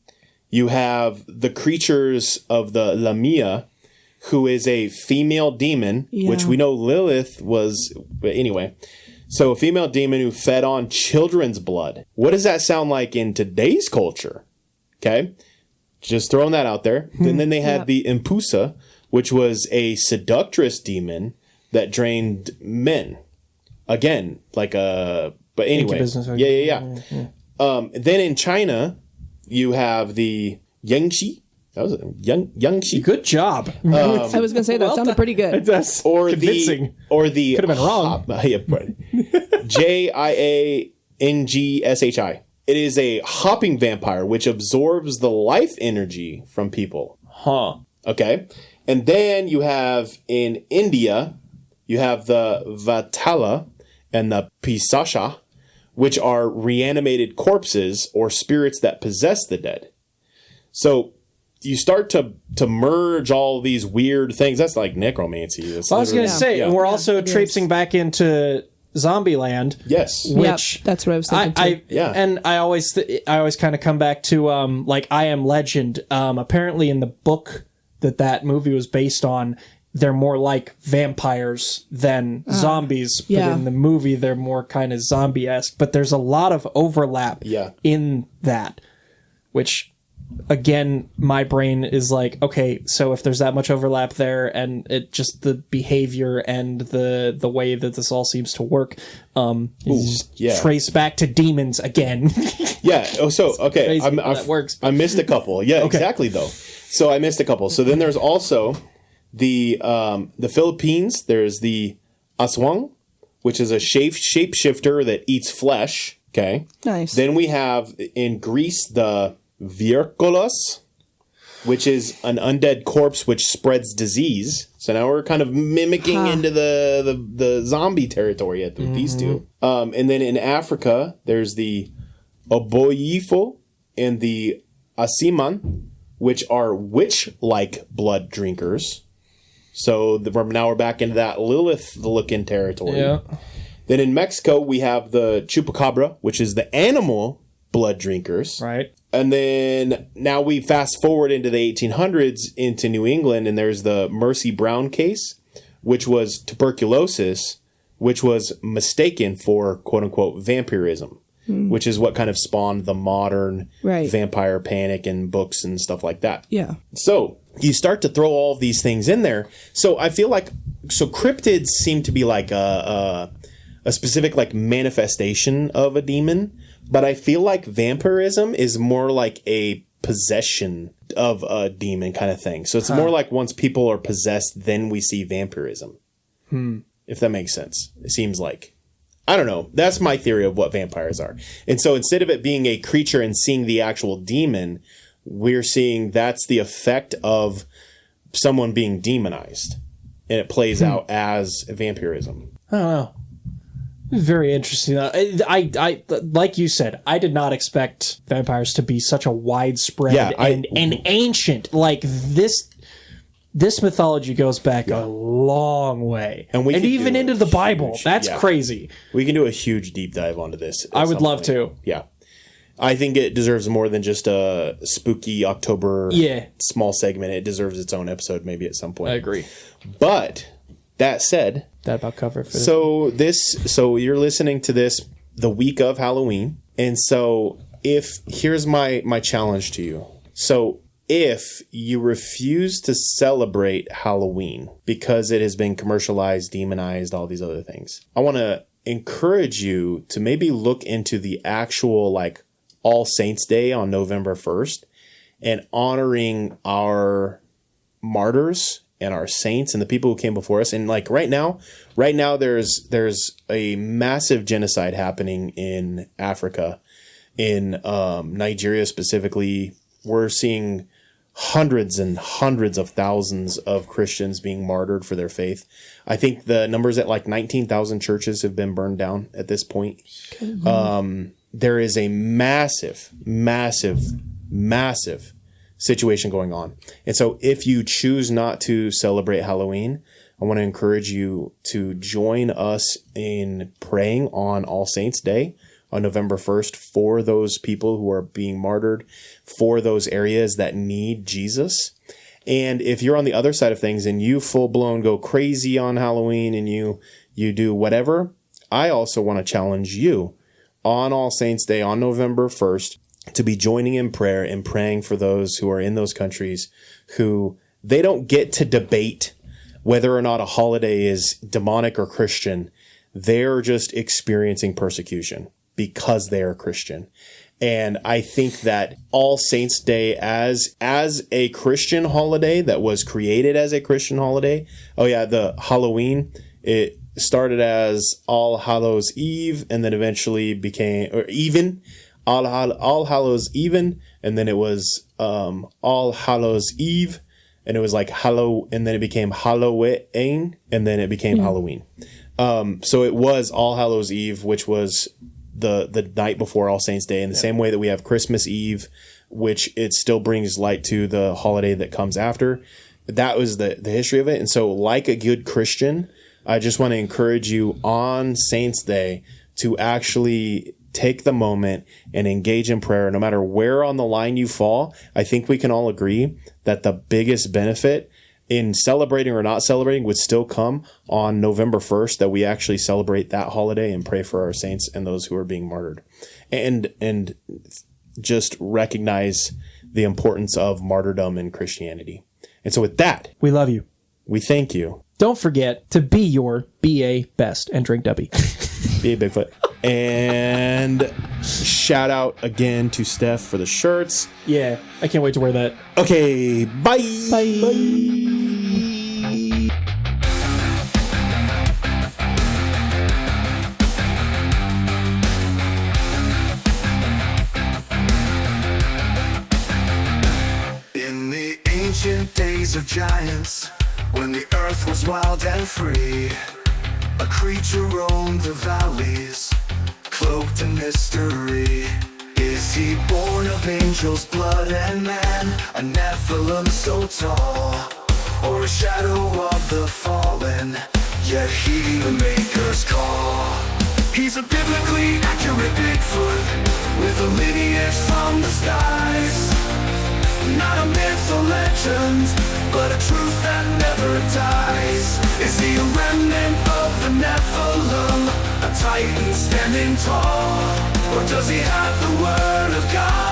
you have the creatures of the Lamia, who is a female demon, which Yeah. we know Lilith was. But anyway, so a female demon who fed on children's blood. What does that sound like in today's culture? Okay, just throwing that out there. And then they had Yep. the Impusa, which was a seductress demon that drained men. Again, like a. But anyway, Incubus. yeah. Then in China, you have the Yangshi. That was Yangshi. Good job. I was gonna say that sounded pretty good. That's Or convincing. the Could have been wrong. Jiangshi. It is a hopping vampire which absorbs the life energy from people. Huh. Okay. And then you have in India, you have the Vatala and the Pisasha, which are reanimated corpses or spirits that possess the dead. So you start to merge all these weird things. That's like necromancy. That's I was going to literally- say, Yeah. and we're also traipsing back into Zombieland. Yes. Which Yep, that's what I was thinking too. Yeah. And I always kind of come back to like I Am Legend. Apparently in the book that movie was based on, they're more like vampires than zombies. But yeah. in the movie, they're more kind of zombie-esque. But there's a lot of overlap Yeah. in that, which again, my brain is like, okay, so if there's that much overlap there, and it just the behavior and the way that this all seems to work, just yeah. trace back to demons again. Yeah. Oh, so okay. crazy how that works. I missed a couple. Yeah, exactly. Though. So I missed a couple. So then there's also the Philippines. There's the aswang, which is a shapeshifter that eats flesh. Okay. Nice. Then we have in Greece the Vierkolos, which is an undead corpse which spreads disease. So now we're kind of mimicking into the zombie territory with these two. And then in Africa, there's the Oboyifo and the Asiman, which are witch-like blood drinkers. So now we're back into that Lilith-looking territory. Yeah. Then in Mexico, we have the Chupacabra, which is the animal blood drinkers. Right. And then now we fast forward into the 1800s into New England, and there's the Mercy Brown case, which was tuberculosis, which was mistaken for quote-unquote vampirism, which is what kind of spawned the modern Right. vampire panic and books and stuff like that. Yeah. So you start to throw all of these things in there. So I feel like cryptids seem to be like a specific like manifestation of a demon, but I feel like vampirism is more like a possession of a demon kind of thing. So it's more like once people are possessed, then we see vampirism. If that makes sense. It seems like. I don't know. That's my theory of what vampires are. And so instead of it being a creature and seeing the actual demon, we're seeing that's the effect of someone being demonized. And it plays out as vampirism. I don't know. Very interesting. I like you said, I did not expect vampires to be such a widespread and ancient. Like this mythology goes back a long way, And we could even do into the Bible. huge- That's yeah. crazy. We can do a huge deep dive onto this. at I would some love point. to. Yeah. I think it deserves more than just a spooky October small segment. It deserves its own episode maybe at some point. I agree. But that said, That about cover for so you're listening to this the week of Halloween. And so here's my challenge to you. So if you refuse to celebrate Halloween because it has been commercialized, demonized, all these other things, I want to encourage you to maybe look into the actual like All Saints Day on November 1st and honoring our martyrs and our saints and the people who came before us. And like right now there's a massive genocide happening in Africa, in Nigeria specifically. We're seeing hundreds and hundreds of thousands of Christians being martyred for their faith. I think the numbers at like 19,000 churches have been burned down at this point. There is a massive, massive, massive situation going on. And so if you choose not to celebrate Halloween, I want to encourage you to join us in praying on All Saints Day on November 1st for those people who are being martyred, for those areas that need Jesus. And if you're on the other side of things and you full blown go crazy on Halloween and you do whatever, I also want to challenge you on All Saints Day on November 1st to be joining in prayer and praying for those who are in those countries who they don't get to debate whether or not a holiday is demonic or Christian. They're just experiencing persecution because they are Christian. And I think that All Saints Day as a Christian holiday that was created as a Christian holiday. Oh yeah, the Halloween, it started as All Hallows Eve and then eventually became, or even, All Hallows Even, and then it was All Hallows Eve, and it was like and then it became Halloween, and then it became Halloween. So it was All Hallows Eve, which was the night before All Saints Day, in the same way that we have Christmas Eve, which it still brings light to the holiday that comes after. That was the history of it. And so like a good Christian, I just want to encourage you on Saints Day to actually take the moment and engage in prayer. No matter where on the line you fall, I think we can all agree that the biggest benefit in celebrating or not celebrating would still come on November 1st, that we actually celebrate that holiday and pray for our saints and those who are being martyred, and just recognize the importance of martyrdom in Christianity. And so with that, We love you. we thank you. Don't forget to be your BA best and drink Dubby. Be a Bigfoot. And shout out again to Steph for the shirts. Yeah, I can't wait to wear that. Okay, bye. Bye. In the ancient days of giants, when the earth was wild and free, a creature roamed the valleys, cloaked in mystery. Is he born of angels' blood and man, a Nephilim so tall, or a shadow of the fallen, yet he the maker's call? He's a biblically accurate Bigfoot, with a lineage from the skies. Not a myth or legend, but a truth that never dies. Is he a remnant of the Nephilim, a titan standing tall? Or does he have the word of God?